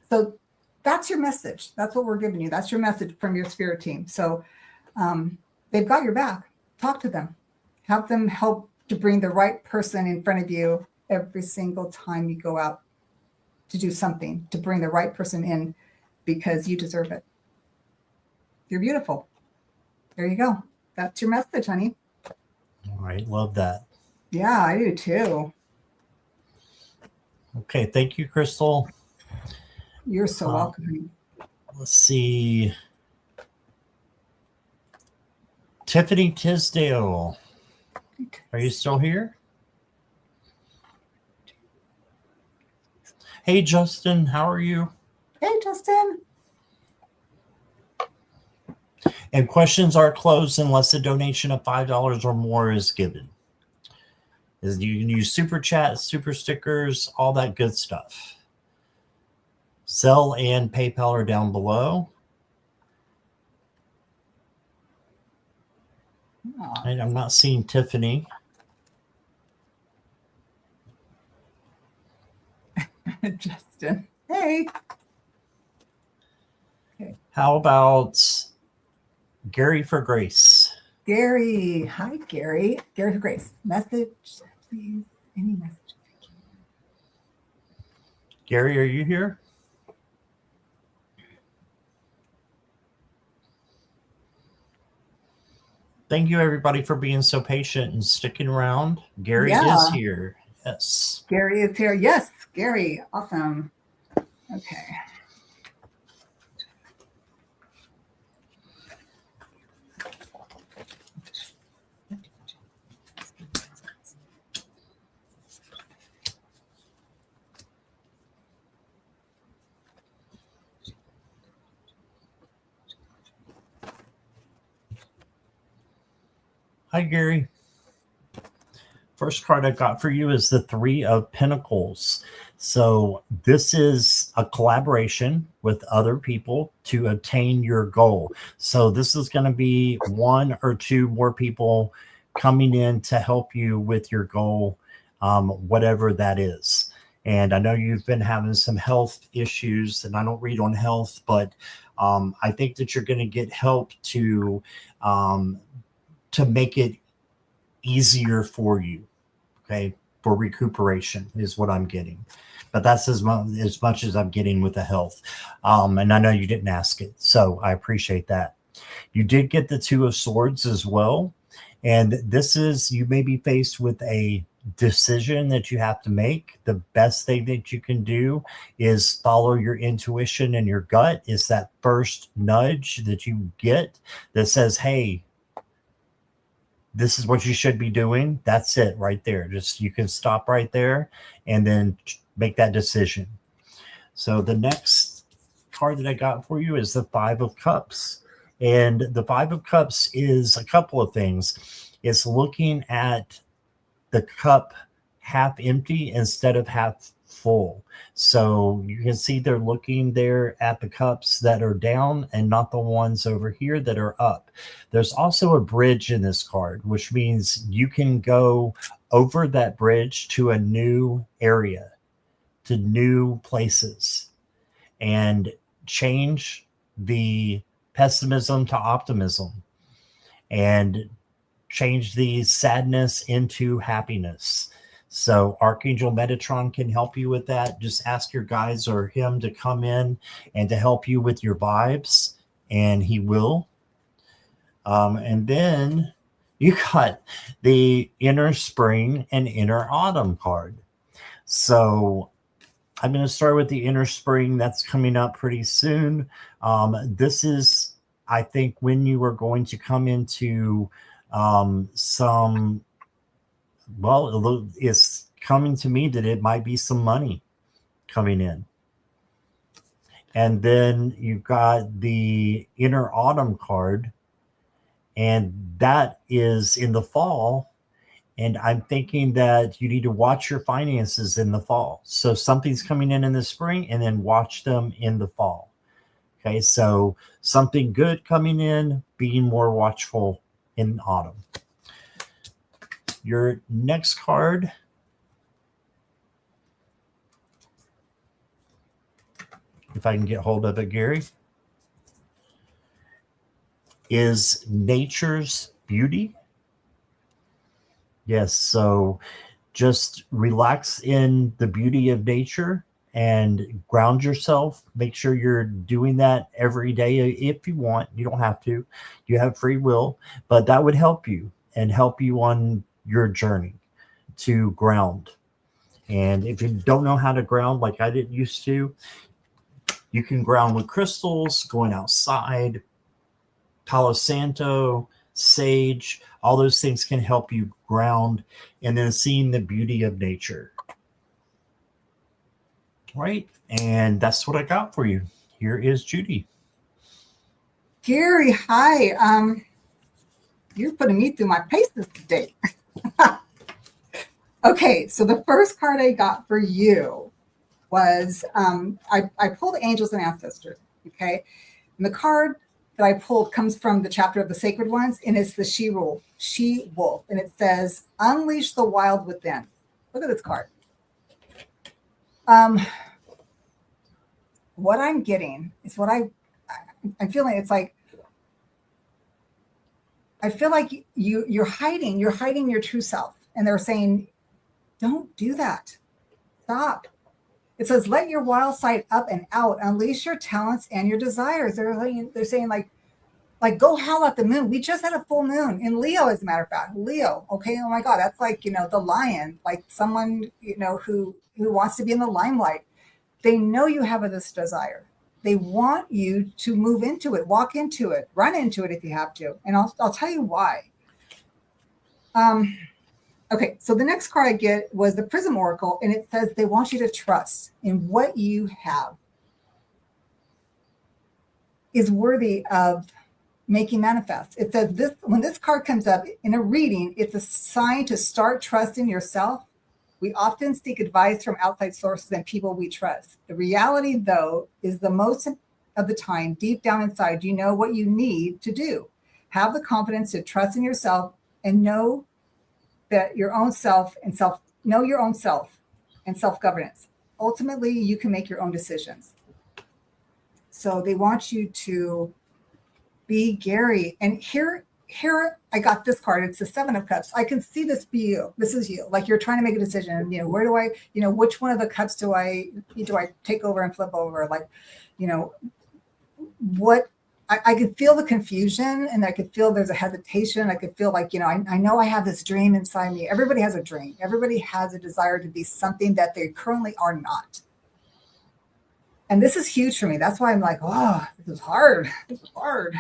So that's your message. That's what we're giving you. That's your message from your spirit team. So they've got your back. Talk to them. Have them help to bring the right person in front of you every single time you go out to do something, to bring the right person in, because you deserve it. You're beautiful. There you go. That's your message, honey. All right. Love that. Yeah, I do too. Okay. Thank you, Crystal. You're so welcome, honey. Let's see. Tiffany Tisdale. Are you still here? Hey, Justin. How are you? Hey, Justin. And questions are closed unless a donation of $5 or more is given. You can use super chat, super stickers, all that good stuff. Zelle and PayPal are down below. And I'm not seeing Tiffany. Justin. Hey. Okay. How about Gary for Grace? Gary. Hi, Gary. Gary for Grace. Message, please. Any message. Gary, are you here? Thank you, everybody, for being so patient and sticking around. Gary is here. Yes. Gary is here. Yes, Gary. Awesome. Okay. Hi, Gary. First card I got for you is the 3 of Pentacles. So this is a collaboration with other people to attain your goal. So this is going to be 1 or 2 more people coming in to help you with your goal, whatever that is. And I know you've been having some health issues, and I don't read on health, but I think that you're going to get help to make it easier for you. Okay. for recuperation is what I'm getting. But that's as much as I'm getting with the health. And I know you didn't ask it, so I appreciate that. You did get the Two of Swords as well. And this is, you may be faced with a decision that you have to make. The best thing that you can do is follow your intuition and your gut. Is that first nudge that you get that says, hey, this is what you should be doing. That's it right there. Just, you can stop right there and then make that decision. So the next card that I got for you is the Five of Cups. And the Five of Cups is a couple of things. It's looking at the cup half empty instead of half full. So you can see they're looking there at the cups that are down and not the ones over here that are up. There's also a bridge in this card, which means you can go over that bridge to a new area, to new places, and change the pessimism to optimism and change the sadness into happiness. So Archangel Metatron can help you with that. Just ask your guides or him to come in and to help you with your vibes, and he will. And then you got the Inner Spring and Inner Autumn card. So I'm going to start with the Inner Spring. That's coming up pretty soon. This is, I think, when you are going to come into some, well, it's coming to me that it might be some money coming in. And then you've got the Inner Autumn card, and that is in the fall. And I'm thinking that you need to watch your finances in the fall. So something's coming in the spring, and then watch them in the fall. Okay, so something good coming in, being more watchful in autumn. Your next card if I can get hold of it, Gary, is Nature's Beauty. Yes, so just relax in the beauty of nature and ground yourself. Make sure you're doing that every day if you want. You don't have to. You have free will, but that would help you and help you on your journey to ground. And if you don't know how to ground like I didn't used to, you can ground with crystals, going outside, Palo Santo, sage, all those things can help you ground, and then seeing the beauty of nature. Right? And that's what I got for you. Here is Judy. Gary, hi. You're putting me through my paces today. Okay, so the first card I got for you was I pulled Angels and Ancestors. Okay, and the card that I pulled comes from the chapter of the Sacred Ones, and it's the she-wolf, and it says, "Unleash the wild within." Look at this card. What I'm getting is what I'm feeling. It's like I feel like you're hiding your true self, and they're saying, "Don't do that. Stop." It says, "Let your wild side up and out. Unleash your talents and your desires." They're saying like go howl at the moon. We just had a full moon in Leo, as a matter of fact. Leo, okay. Oh my God, that's like the lion, like someone who wants to be in the limelight. They know you have this desire. They want you to move into it, walk into it, run into it if you have to. And I'll tell you why. Okay, so the next card I get was the Prism Oracle, and it says they want you to trust in what you have is worthy of making manifest. It says this when this card comes up in a reading, it's a sign to start trusting yourself. We often seek advice from outside sources and people we trust. The reality, though, is the most of the time, deep down inside, you know what you need to do. Have the confidence to trust in yourself and know that your own self and self-governance. Ultimately, you can make your own decisions. So they want you to be Gary. And here I got this card. It's the 7 of Cups. I can see this be you. This is you. Like you're trying to make a decision. Where do I, which one of the cups do I take over and flip over? Like, what I could feel the confusion, and I could feel there's a hesitation. I could feel like, I know I have this dream inside me. Everybody has a dream. Everybody has a desire to be something that they currently are not. And this is huge for me. That's why I'm like, oh, this is hard. This is hard.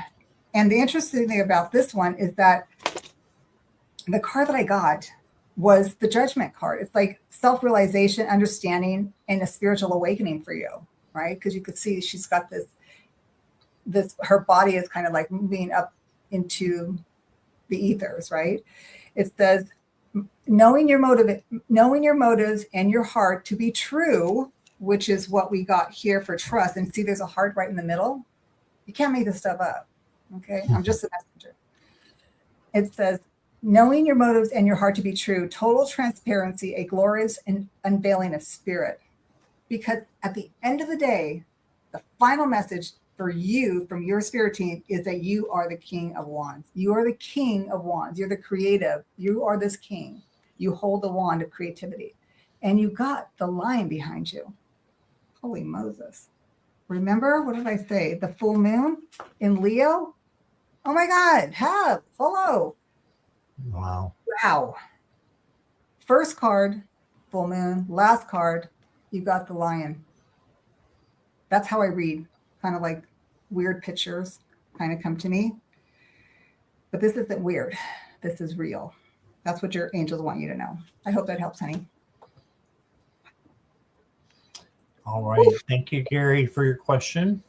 And the interesting thing about this one is that the card that I got was the Judgment card. It's like self-realization, understanding, and a spiritual awakening for you, right? Because you could see she's got this, her body is kind of like moving up into the ethers, right? It says, knowing your motives and your heart to be true, which is what we got here for trust. And see, there's a heart right in the middle. You can't make this stuff up. Okay. I'm just a messenger. It says, knowing your motives and your heart to be true, total transparency, a glorious unveiling of spirit. Because at the end of the day, the final message for you from your spirit team is that you are the King of Wands. You are the King of Wands. You're the creative. You are this king. You hold the wand of creativity. And you got the lion behind you. Holy Moses. Remember, what did I say? The full moon in Leo? Oh my God, follow. Wow. First card, full moon. Last card, you got the lion. That's how I read. Kind of like weird pictures kind of come to me. But this isn't weird. This is real. That's what your angels want you to know. I hope that helps, honey. All right. Thank you, Gary, for your question.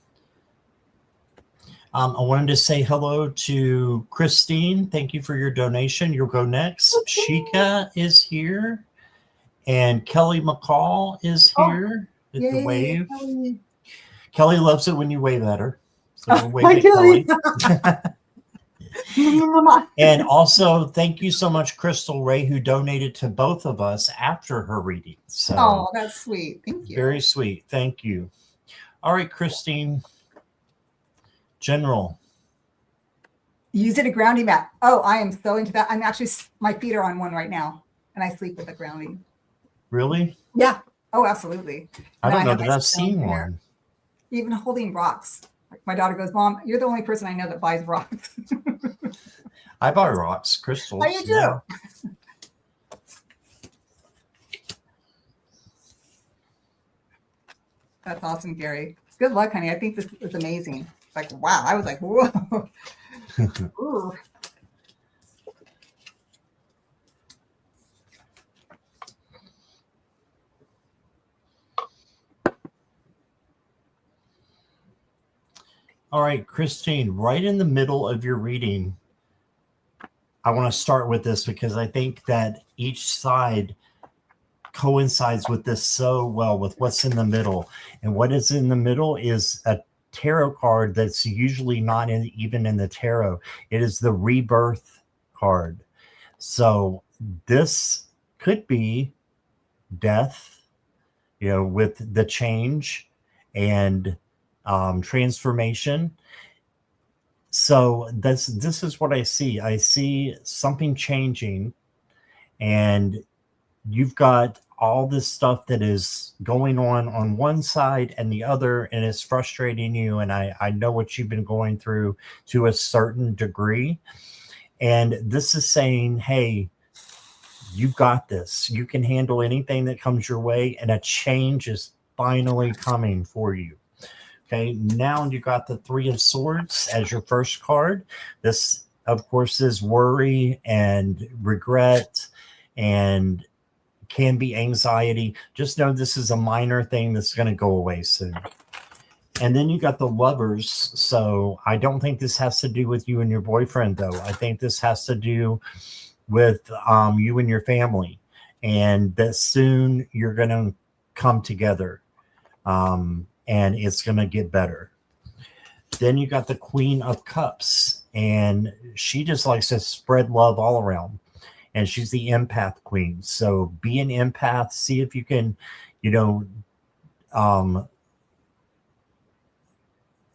I wanted to say hello to Christine. Thank you for your donation. You'll go next. Sheikah is here. And Kelly McCall is here at the wave. Kelly loves it when you wave at her. So we'll wave at Kelly. And also, thank you so much, Crystal Ray, who donated to both of us after her reading. So, that's sweet. Thank you. Very sweet. Thank you. All right, Christine. General. Use it a grounding mat. Oh, I am so into that. I'm actually, my feet are on one right now, and I sleep with a grounding. Really? Yeah. Oh, absolutely. I don't know that I've seen one. Even holding rocks. My daughter goes, Mom, you're the only person I know that buys rocks. I buy rocks, crystals. Oh, you do? Yeah. That's awesome, Gary. Good luck, honey. I think this is amazing. Like, wow. I was like, whoa. All right, Christine, right in the middle of your reading, I want to start with this because I think that each side coincides with this so well with what's in the middle. And what is in the middle is a tarot card that's usually not even in the tarot. It is the rebirth card. So this could be death, with the change and transformation. So this is what I see. I see something changing, and you've got all this stuff that is going on one side and the other, and it's frustrating you. And I know what you've been going through to a certain degree. And this is saying, hey, you've got this. You can handle anything that comes your way, and a change is finally coming for you. Okay, now you got the 3 of Swords as your first card. This, of course, is worry and regret and can be anxiety. Just know this is a minor thing that's going to go away soon. And then you got the Lovers. So I don't think this has to do with you and your boyfriend, though. I think this has to do with you and your family, and that soon you're going to come together. And it's going to get better. Then you got the Queen of Cups, and she just likes to spread love all around. And she's the empath queen. So be an empath. See if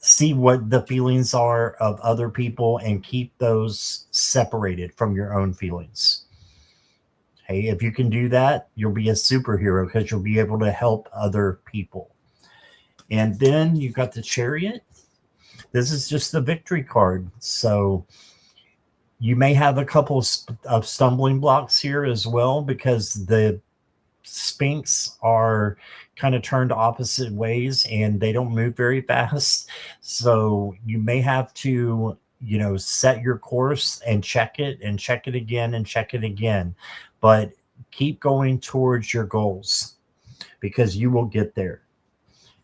see what the feelings are of other people and keep those separated from your own feelings. Hey, if you can do that, you'll be a superhero because you'll be able to help other people. And then you got the Chariot. This is just the victory card. So you may have a couple of stumbling blocks here as well because the Sphinx are kind of turned opposite ways and they don't move very fast. So you may have to, set your course and check it again and check it again. But keep going towards your goals because you will get there.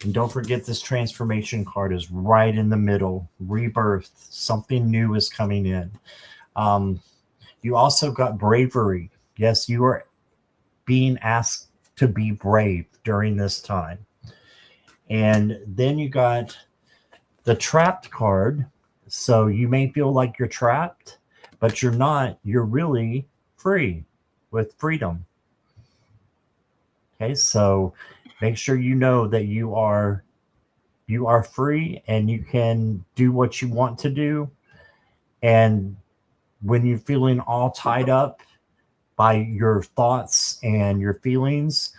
And don't forget this transformation card is right in the middle. Rebirth. Something new is coming in. You also got bravery. Yes, you are being asked to be brave during this time. And then you got the trapped card. So you may feel like you're trapped, but you're not. You're really free with freedom. Okay, so make sure you know that you are free and you can do what you want to do. And when you're feeling all tied up by your thoughts and your feelings,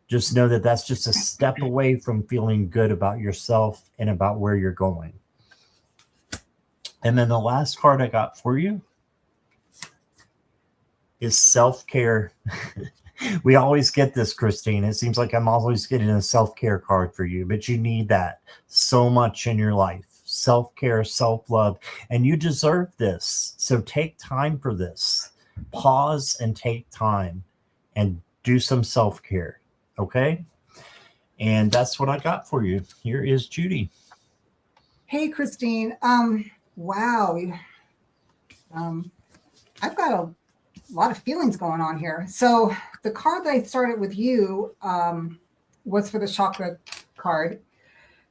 just know that that's just a step away from feeling good about yourself and about where you're going. And then the last card I got for you is self-care. We always get this, Christine. It seems like I'm always getting a self-care card for you, but you need that so much in your life. Self-care, self-love, and you deserve this. So take time for this. Pause and take time and do some self-care. Okay? And that's what I got for you. Here is Judy. Hey, Christine. Wow. I've got a lot of feelings going on here. So the card that I started with you was for the chakra card,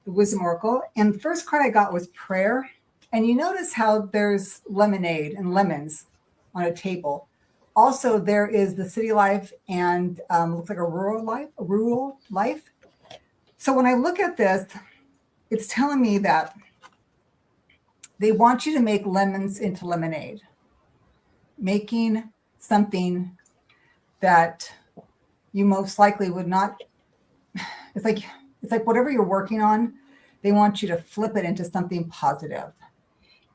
the Wisdom Oracle. And the first card I got was prayer. And you notice how there's lemonade and lemons on a table. Also, there is the city life and looks like a rural life. So when I look at this, it's telling me that they want you to make lemons into lemonade, making something that you most likely would not. It's like whatever you're working on, they want you to flip it into something positive.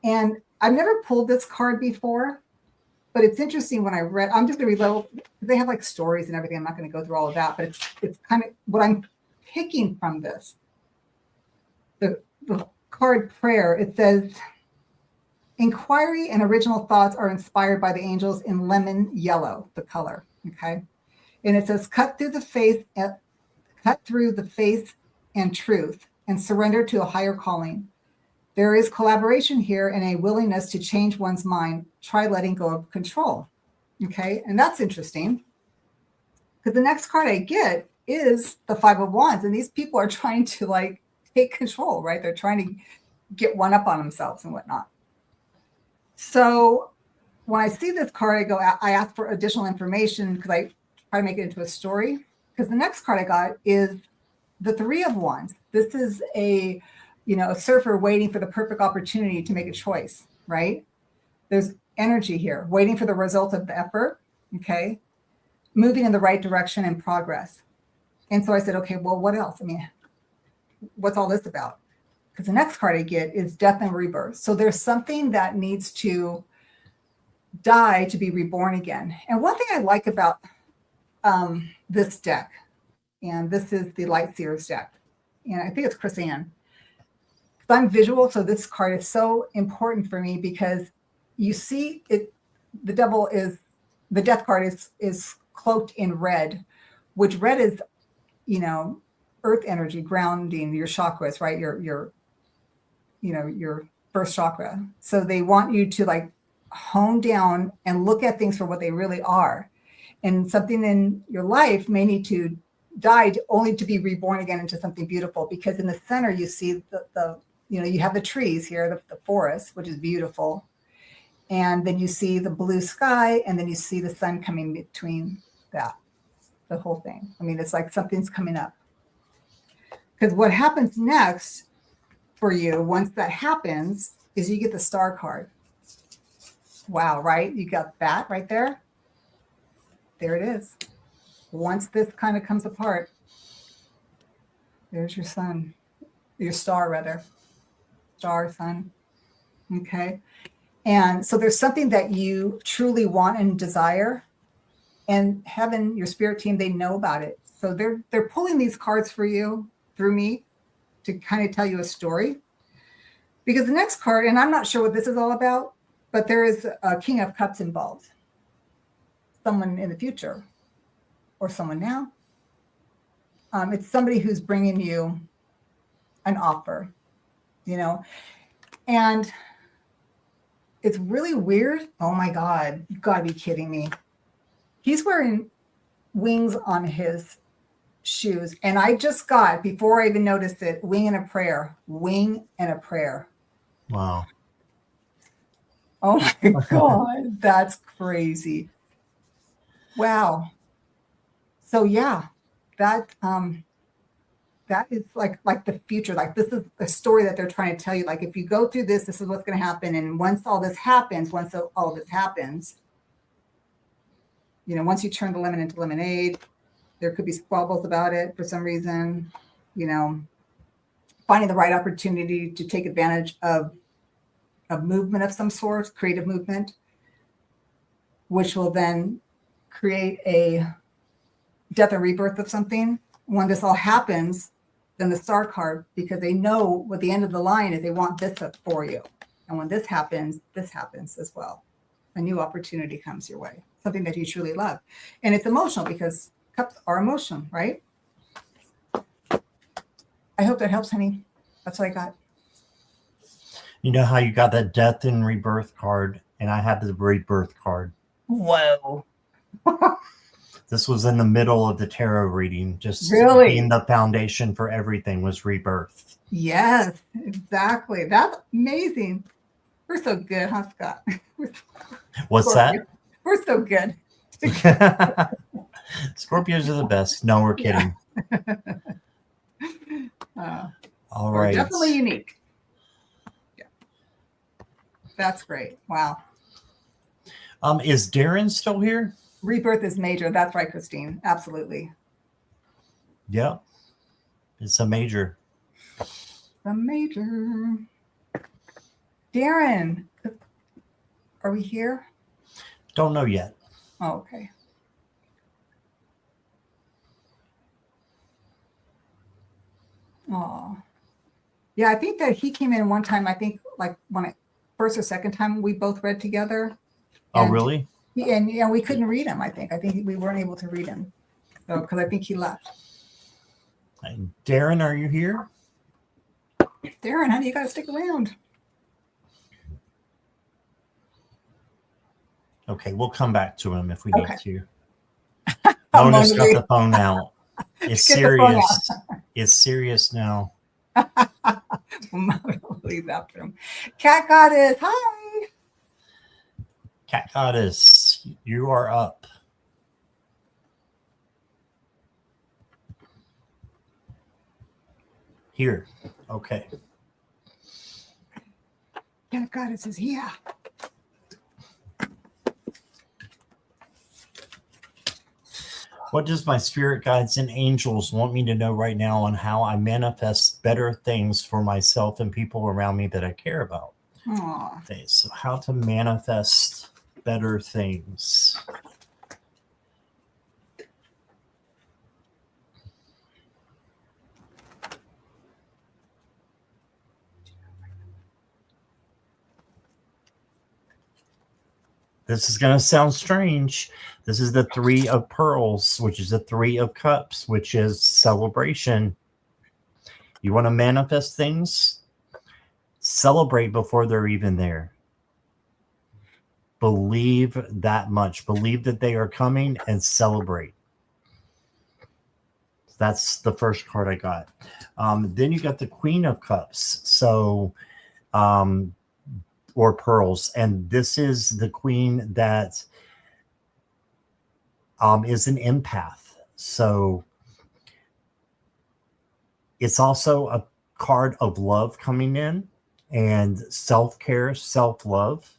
And I've never pulled this card before, but it's interesting when I read. I'm just going to read little. They have like stories and everything. I'm not going to go through all of that, but it's kind of what I'm picking from this. The card prayer. It says, inquiry and original thoughts are inspired by the angels in lemon yellow, the color. Okay, and it says, cut through the faith and truth, and surrender to a higher calling. There is collaboration here and a willingness to change one's mind. Try letting go of control. Okay, and that's interesting because the next card I get is the Five of Wands, and these people are trying to like take control, right? They're trying to get one up on themselves and whatnot. So when I see this card, I ask for additional information because I try to make it into a story. Because the next card I got is the Three of Wands. This is a surfer waiting for the perfect opportunity to make a choice, right? There's energy here, waiting for the result of the effort, okay? Moving in the right direction and progress. And so I said, okay, well, what else? I mean, what's all this about? Because the next card I get is death and rebirth. So there's something that needs to die to be reborn again. And one thing I like about this deck, and this is the Light Seers deck, and I think it's Chris Ann. I'm visual, so this card is so important for me because you see it. The death card is cloaked in red, which red is, earth energy, grounding your chakras, right? Your first chakra. So they want you to like hone down and look at things for what they really are. And something in your life may need to die only to be reborn again into something beautiful. Because in the center, you see you have the trees here, the forest, which is beautiful. And then you see the blue sky, and then you see the sun coming between that, the whole thing. I mean, it's like something's coming up. Because what happens next for you once that happens is you get the star card. Wow, right? You got that right there. There it is. Once this kind of comes apart, there's your sun, your star rather, star, sun. Okay. And so there's something that you truly want and desire, and heaven, your spirit team, they know about it. So they're pulling these cards for you through me to kind of tell you a story. Because the next card, and I'm not sure what this is all about, but there is a King of Cups involved. Someone in the future or someone now. It's somebody who's bringing you an offer, you know, and it's really weird. Oh my God, you gotta be kidding me. He's wearing wings on his shoes. And I just got, before I even noticed it, wing and a prayer. Wow. Oh my God, that's crazy. Wow. So yeah, that is like the future. Like this is a story that they're trying to tell you. Like if you go through this, this is what's going to happen. And once all this happens, you know, once you turn the lemon into lemonade, there could be squabbles about it for some reason, you know, finding the right opportunity to take advantage of movement of some sort, creative movement, which will then create a death or rebirth of something. When this all happens, then the star card, because they know what the end of the line is, they want this for you. And when this happens as well. A new opportunity comes your way, something that you truly love. And it's emotional because cups are emotion, right? I hope that helps, honey. That's what I got. You know how you got that death and rebirth card, and I had the rebirth card. Whoa. This was in the middle of the tarot reading, just really being the foundation for everything was rebirth. Yes, exactly. That's amazing. We're so good, huh, Scott? What's Scorpio. that? We're so good. Scorpios are the best. No, we're kidding. All right. Definitely unique. Yeah. That's great. Wow. Is Darren still here? Rebirth is major. That's right, Christine. Absolutely. Yep. It's a major. A major. Darren, are we here? Don't know yet. Oh, okay. Oh, yeah. I think that he came in one time. I think like first or second time we both read together. Oh, really? And yeah, we couldn't read him. I think we weren't able to read him, so because I think he left. Darren, are you here? Darren, honey, you got to stick around. Okay, we'll come back to him if we need to. Mona's got the phone out. It's serious. It's serious now. He's after him. Cat Goddess, hi. Cat Goddess, you are up. Here. Okay. Cat Goddess is here. What does my spirit guides and angels want me to know right now on how I manifest better things for myself and people around me that I care about? Aww. Okay, so how to manifest better things. This is going to sound strange. This is the Three of Pearls, which is the Three of Cups, which is celebration. You want to manifest things? Celebrate before they're even there. Believe that much. Believe that they are coming and celebrate. That's the first card I got. Then you got the Queen of Cups. So, or pearls. And this is the queen that is an empath. So it's also a card of love coming in and self-care, self-love.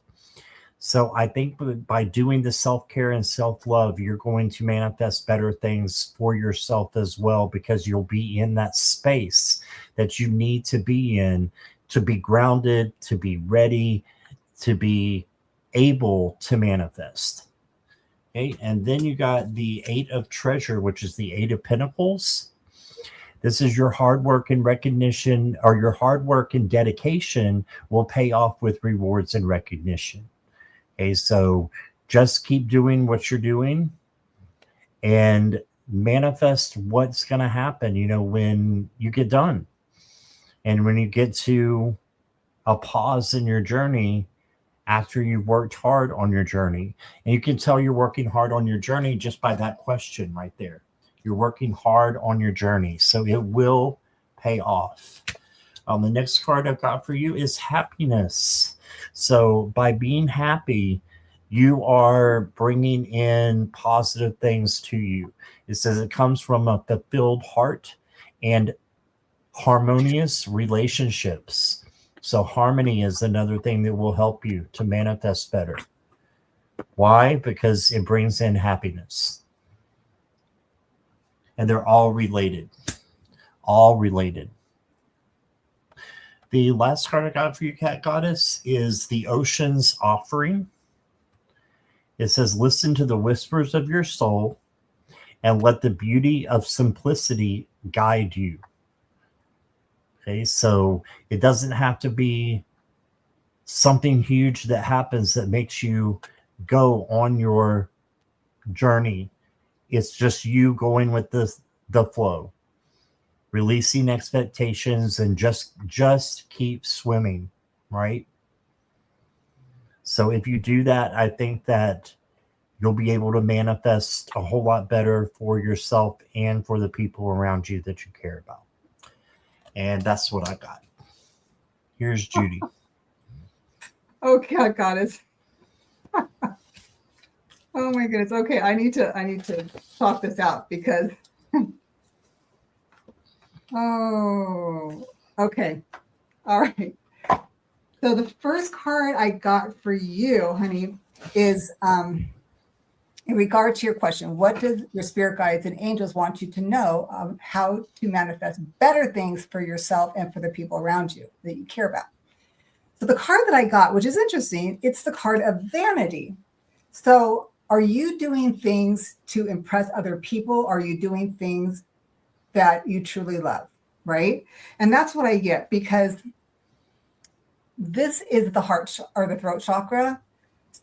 So I think by doing the self-care and self-love, you're going to manifest better things for yourself as well, because you'll be in that space that you need to be in to be grounded, to be ready, to be able to manifest. Okay. And then you got the 8 of treasure, which is the 8 of pentacles. This is your hard work and recognition, or your hard work and dedication will pay off with rewards and recognition. Okay, so just keep doing what you're doing and manifest what's going to happen, when you get done. And when you get to a pause in your journey after you've worked hard on your journey. And you can tell you're working hard on your journey just by that question right there. You're working hard on your journey, so it will pay off. The next card I've got for you is happiness. So by being happy, you are bringing in positive things to you. It says it comes from a fulfilled heart and harmonious relationships. So harmony is another thing that will help you to manifest better. Why? Because it brings in happiness. And they're all related. All related. The last card I got for you, Cat Goddess, is the Ocean's Offering. It says, listen to the whispers of your soul and let the beauty of simplicity guide you. Okay, so it doesn't have to be something huge that happens that makes you go on your journey. It's just you going with the flow, releasing expectations, and just keep swimming, right? So if you do that, I think that you'll be able to manifest a whole lot better for yourself and for the people around you that you care about. And that's what I got. Here's Judy. Okay, I got it. Oh my goodness. Okay, I need to talk this out because oh, okay. All right. So the first card I got for you, honey, is in regard to your question, what does your spirit guides and angels want you to know how to manifest better things for yourself and for the people around you that you care about? So the card that I got, which is interesting, it's the card of vanity. So are you doing things to impress other people? Are you doing things that you truly love, right? And that's what I get, because this is the heart or the throat chakra.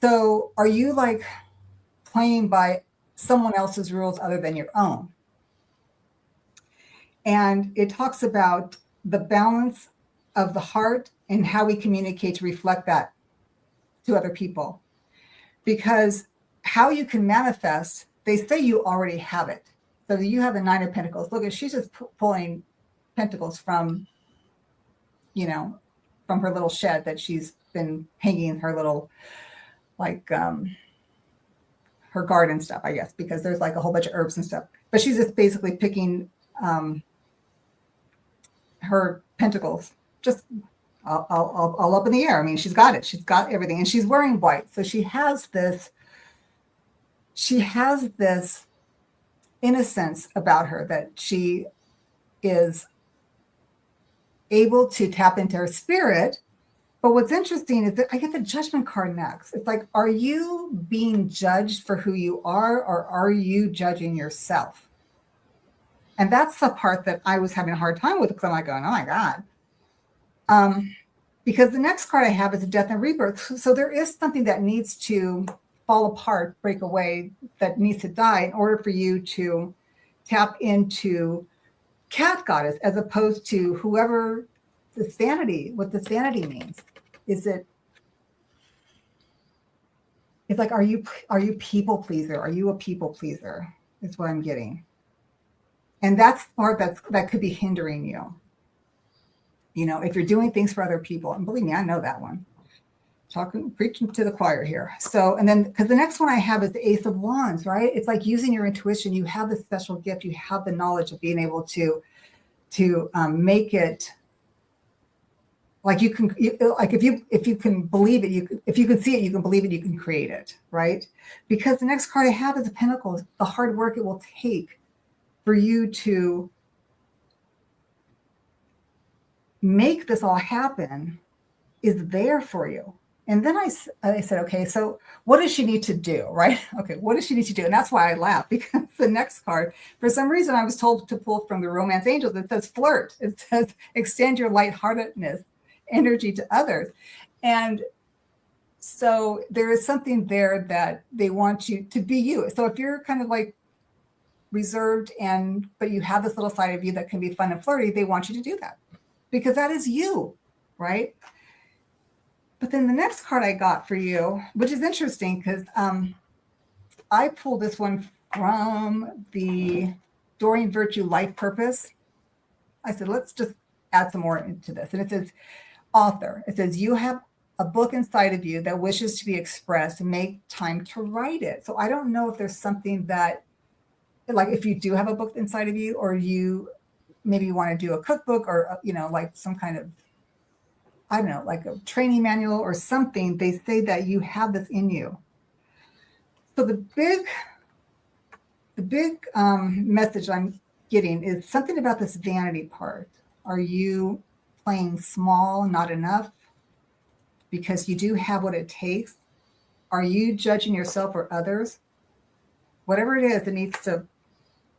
So are you like playing by someone else's rules other than your own? And it talks about the balance of the heart and how we communicate to reflect that to other people. Because how you can manifest, they say you already have it. So you have the 9 of Pentacles. Look, she's just pulling pentacles from, from her little shed that she's been hanging her little, like, her garden stuff, I guess, because there's like a whole bunch of herbs and stuff. But she's just basically picking her pentacles, just all up in the air. I mean, she's got it. She's got everything, and she's wearing white. So she has this innocence about her that she is able to tap into her spirit. But what's interesting is that I get the Judgment card next. It's like, are you being judged for who you are, or are you judging yourself? And that's the part that I was having a hard time with, because I'm like going, oh my God. Because the next card I have is a Death and Rebirth. So there is something that needs to fall apart, break away, that needs to die in order for you to tap into Cat Goddess, as opposed to whoever the sanity, what the sanity means. It's like, are you people pleaser? Are you a people pleaser? Is what I'm getting. And that's the part that could be hindering you. If you're doing things for other people, and believe me, I know that one. Preaching to the choir here. So, and then, because the next one I have is the Ace of Wands, right? It's like using your intuition. You have the special gift. You have the knowledge of being able to make it Like like if you can believe it, if you can see it, you can believe it, you can create it, right? Because the next card I have is the Pentacles. The hard work it will take for you to make this all happen is there for you. And then I said, okay, so what does she need to do, right? Okay, what does she need to do? And that's why I laugh, because the next card, for some reason, I was told to pull from the Romance Angels. It says flirt. It says extend your lightheartedness energy to others. And so there is something there that they want you to be you. So if you're kind of like reserved but you have this little side of you that can be fun and flirty, they want you to do that because that is you, right? But then the next card I got for you, which is interesting because I pulled this one from the Doreen Virtue Life Purpose. I said, let's just add some more into this. And it says, author. It says, you have a book inside of you that wishes to be expressed and make time to write it. So I don't know if there's something that, like if you do have a book inside of you, or you maybe want to do a cookbook or, like some kind of, I don't know, like a training manual or something. They say that you have this in you. So the big message I'm getting is something about this vanity part. Are you playing small, not enough? Because you do have what it takes. Are you judging yourself or others? Whatever it is, it needs to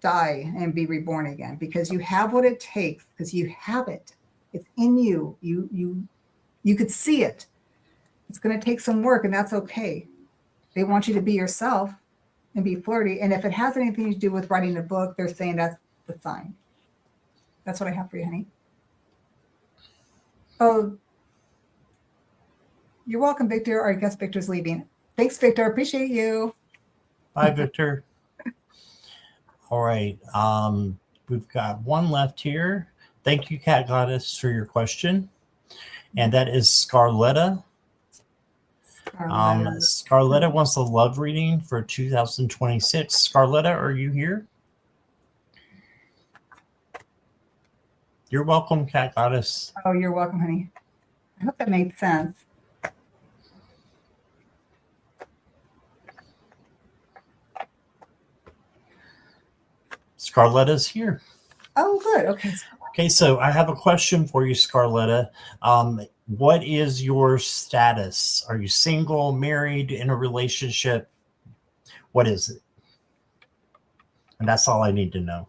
die and be reborn again, because you have what it takes, because you have it. It's in you. You could see it. It's going to take some work, and that's okay. They want you to be yourself and be flirty. And if it has anything to do with writing a book, they're saying that's the sign. That's what I have for you, honey. Oh, you're welcome, Victor. I guess Victor's leaving. Thanks, Victor. Appreciate you. Bye, Victor. All right. We've got one left here. Thank you, Cat Goddess, for your question. And that is Scarletta. Scarletta wants a love reading for 2026. Scarletta, are you here? You're welcome, Cat Goddess. Oh, you're welcome, honey. I hope that made sense. Scarletta's here. Oh, good. Okay. Okay, so I have a question for you, Scarletta. What is your status? Are you single, married, in a relationship? What is it? And that's all I need to know.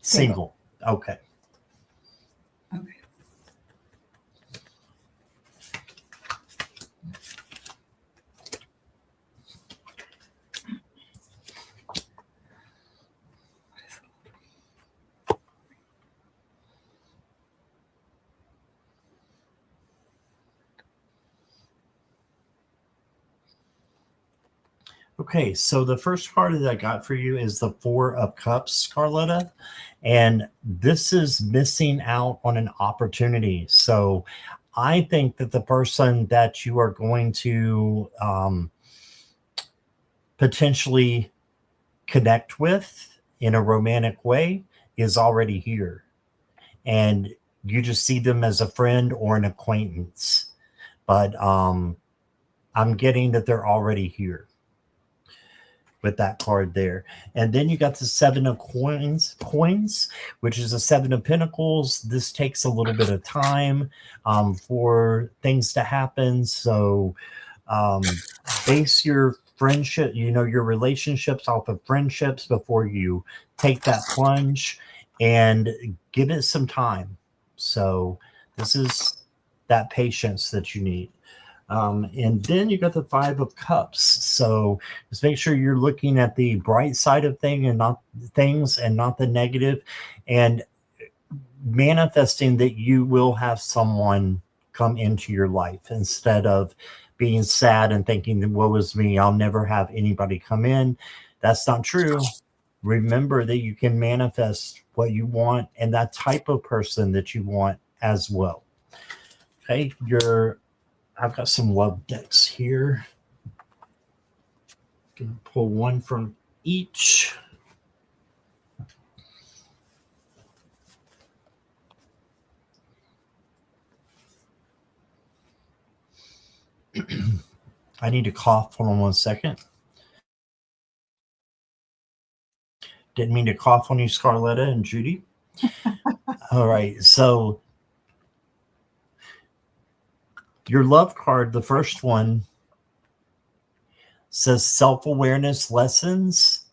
Single. Okay. Okay. Okay, so the first card that I got for you is the Four of Cups, Scarletta. And this is missing out on an opportunity. So I think that the person that you are going to potentially connect with in a romantic way is already here. And you just see them as a friend or an acquaintance. But I'm getting that they're already here with that card there. And then you got the Seven of Coins, which is a Seven of Pentacles. This takes a little bit of time for things to happen. So base your friendship, your relationships off of friendships before you take that plunge, and give it some time. So this is that patience that you need. And then you got the Five of Cups. So just make sure you're looking at the bright side of things and not the negative, and manifesting that you will have someone come into your life instead of being sad and thinking, woe is me, I'll never have anybody come in. That's not true. Remember that you can manifest what you want and that type of person that you want as well. Okay, I've got some love decks here. Gonna pull one from each. I need to cough. Hold on one second. Didn't mean to cough on you, Scarletta and Judy. All right. So your love card, the first one, says self-awareness lessons,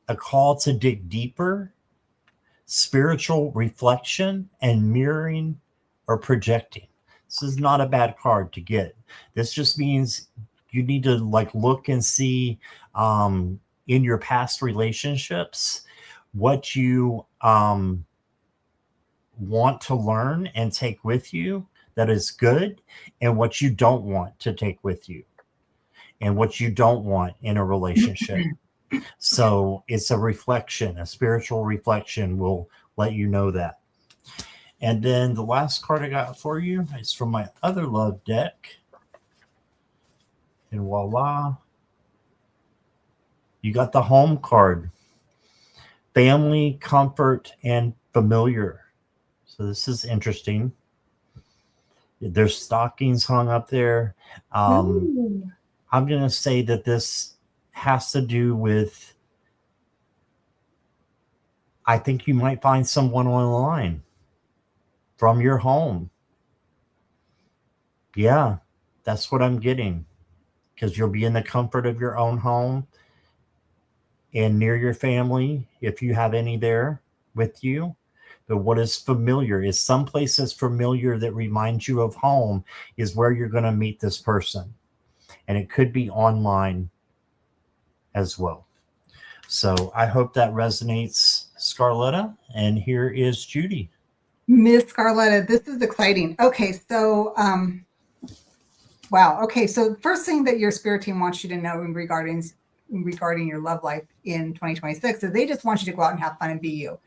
a call to dig deeper, spiritual reflection, and mirroring or projecting. This is not a bad card to get. This just means you need to like look and see in your past relationships what you want to learn and take with you that is good, and what you don't want to take with you, and what you don't want in a relationship. So it's a reflection, a spiritual reflection will let you know that. And then the last card I got for you is from my other love deck. And voila, you got the home card. Family, comfort, and familiar. So this is interesting. There's stockings hung up there. I'm going to say that this has to do with, I think you might find someone online from your home. Yeah, that's what I'm getting. Because you'll be in the comfort of your own home and near your family, if you have any there with you. But what is familiar is someplace that's familiar that reminds you of home is where you're going to meet this person. And it could be online as well. So I hope that resonates, Scarletta. And here is Judy. Miss Scarletta, this is exciting. Okay, so wow. Okay, so the first thing that your spirit team wants you to know regarding your love life in 2026 is they just want you to go out and have fun and be you.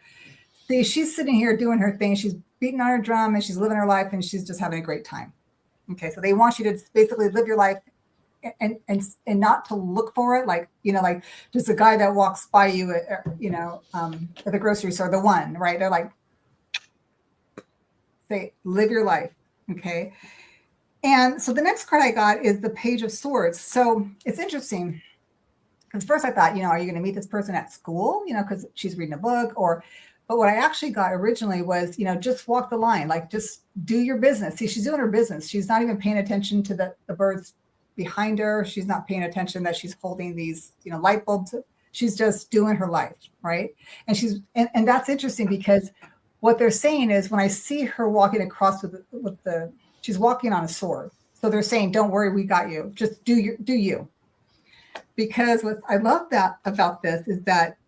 See, she's sitting here doing her thing. She's beating on her drum and she's living her life and she's just having a great time. Okay, so they want you to basically live your life and not to look for it, like, you know, like just a guy that walks by you at, you know, at the grocery store, the one, right? They're like, say, live your life. Okay. And so the next card I got is the Page of Swords. So it's interesting because first I thought, you know, are you going to meet this person at school? You know, because she's reading a book but what I actually got originally was, you know, just walk the line, like just do your business. See, she's doing her business. She's not even paying attention to the birds behind her. She's not paying attention that she's holding these, you know, light bulbs. She's just doing her life, right? And that's interesting because what they're saying is when I see her walking across she's walking on a sword. So they're saying, don't worry, we got you. Just do you. Because what I love about this is that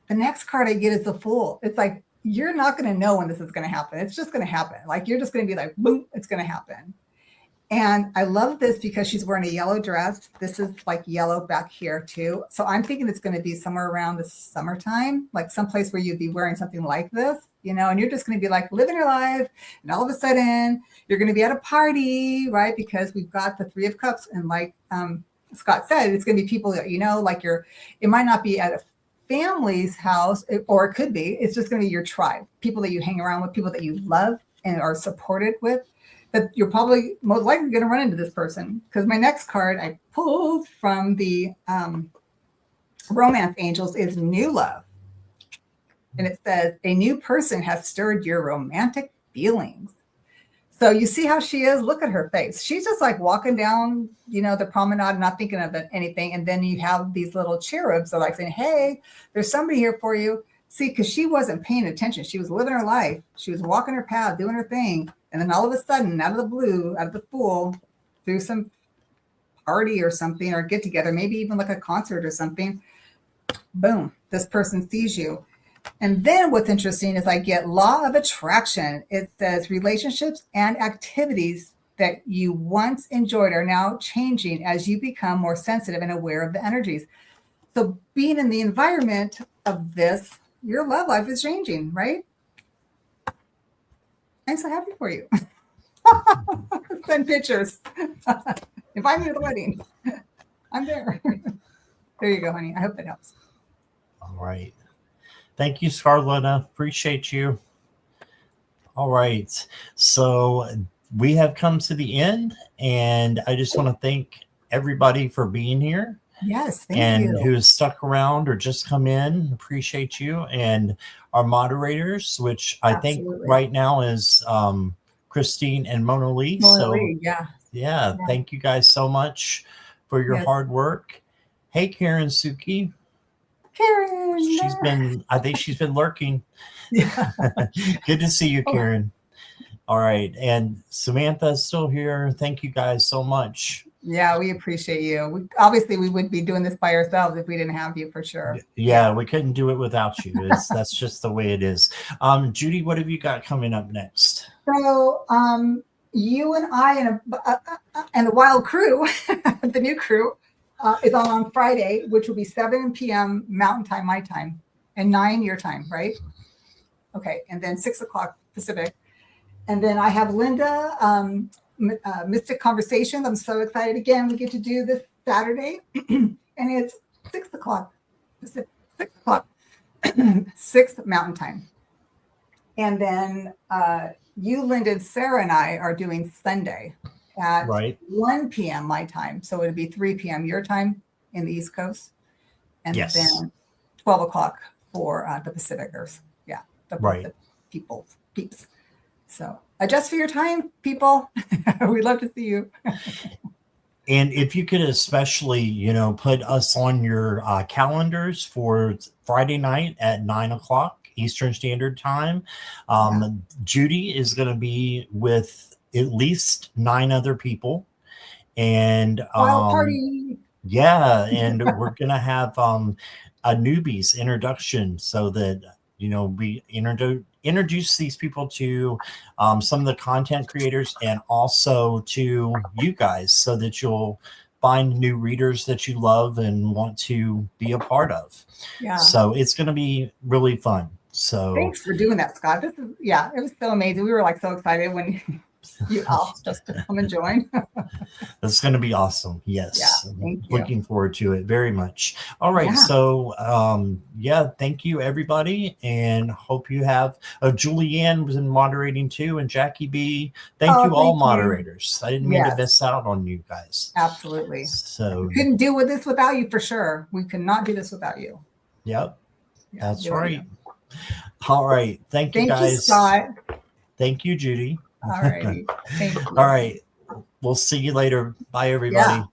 the next card I get is the Fool. It's like, you're not going to know when this is going to happen. It's just going to happen. Like, you're just going to be like, boom, it's going to happen. And I love this because she's wearing a yellow dress. This is like yellow back here too. So I'm thinking it's going to be somewhere around the summertime, like someplace where you'd be wearing something like this, you know, and you're just going to be like living your life. And all of a sudden you're going to be at a party, right? Because we've got the Three of Cups. And like Scott said, it's going to be people that, you know, like it might not be at a family's house, or it could be, it's just going to be your tribe, people that you hang around with, people that you love and are supported with. That you're probably most likely going to run into this person. Because my next card I pulled from the Romance Angels is New Love. And it says, a new person has stirred your romantic feelings. So you see how she is? Look at her face. She's just like walking down, you know, the promenade, not thinking of anything. And then you have these little cherubs that are like saying, hey, there's somebody here for you. See, because she wasn't paying attention. She was living her life. She was walking her path, doing her thing. And then all of a sudden, out of the blue, out of the Fool, through some party or something, or get together, maybe even like a concert or something, boom, this person sees you. And then what's interesting is I get Law of Attraction. It says relationships and activities that you once enjoyed are now changing as you become more sensitive and aware of the energies. So being in the environment of this, your love life is changing, right? I'm so happy for you. Send pictures. Invite me to the wedding. I'm there. There you go, honey. I hope that helps. All right. Thank you, Scarletta. Appreciate you. All right. So we have come to the end, and I just want to thank everybody for being here. Yes, thank and you. who's stuck around or just come in. Appreciate you. And our moderators, which I think Absolutely. right now is Christine and Mona Lee. Mona Lee, yeah. Yeah, thank you guys so much for your hard work. Hey, Karen Suki. Karen. I think she's been lurking. Yeah. Good to see you, Karen. All right. And Samantha's still here. Thank you guys so much. Yeah, we appreciate you. Obviously, we wouldn't be doing this by ourselves if we didn't have you, for sure. Yeah, we couldn't do it without you. That's just the way it is. Judy, what have you got coming up next? So you and I and the wild crew, the new crew, is on Friday, which will be 7 p.m. Mountain Time, my time, and 9 your time, right? Okay, and then 6 o'clock Pacific. And then I have Linda, Mystic Conversations. I'm so excited. Again, we get to do this Saturday, and it's 6 o'clock Pacific, 6 o'clock, 6 Mountain Time. And then you, Linda, and Sarah, and I are doing Sunday at 1 p.m. my time. So it would be 3 p.m. your time in the East Coast. And then 12 o'clock for the Pacificers. Yeah, the peeps. So adjust for your time, people. We'd love to see you. And if you could especially, put us on your calendars for Friday night at 9 o'clock Eastern Standard Time. Judy is going to be with at least 9 other people. And wild party. Yeah, and we're going to have a newbies introduction so that, we introduce these people to some of the content creators and also to you guys so that you'll find new readers that you love and want to be a part of. Yeah. So it's going to be really fun. So thanks for doing that, Scott. It was so amazing. We were so excited when you asked us to come and join. That's going to be awesome. Yes. Yeah, thank you. Looking forward to it very much. All right. Yeah. So, thank you, everybody. And hope you have Julianne was in moderating too, and Jackie B. Thank you all, moderators. I didn't mean to miss out on you guys. Absolutely. So we couldn't do this without you, for sure. We could not do this without you. Yep. That's right. All right. Thank you, guys. Thank you, Scott. Thank you, Judy. All right. Thank you. All right. We'll see you later. Bye, everybody. Yeah.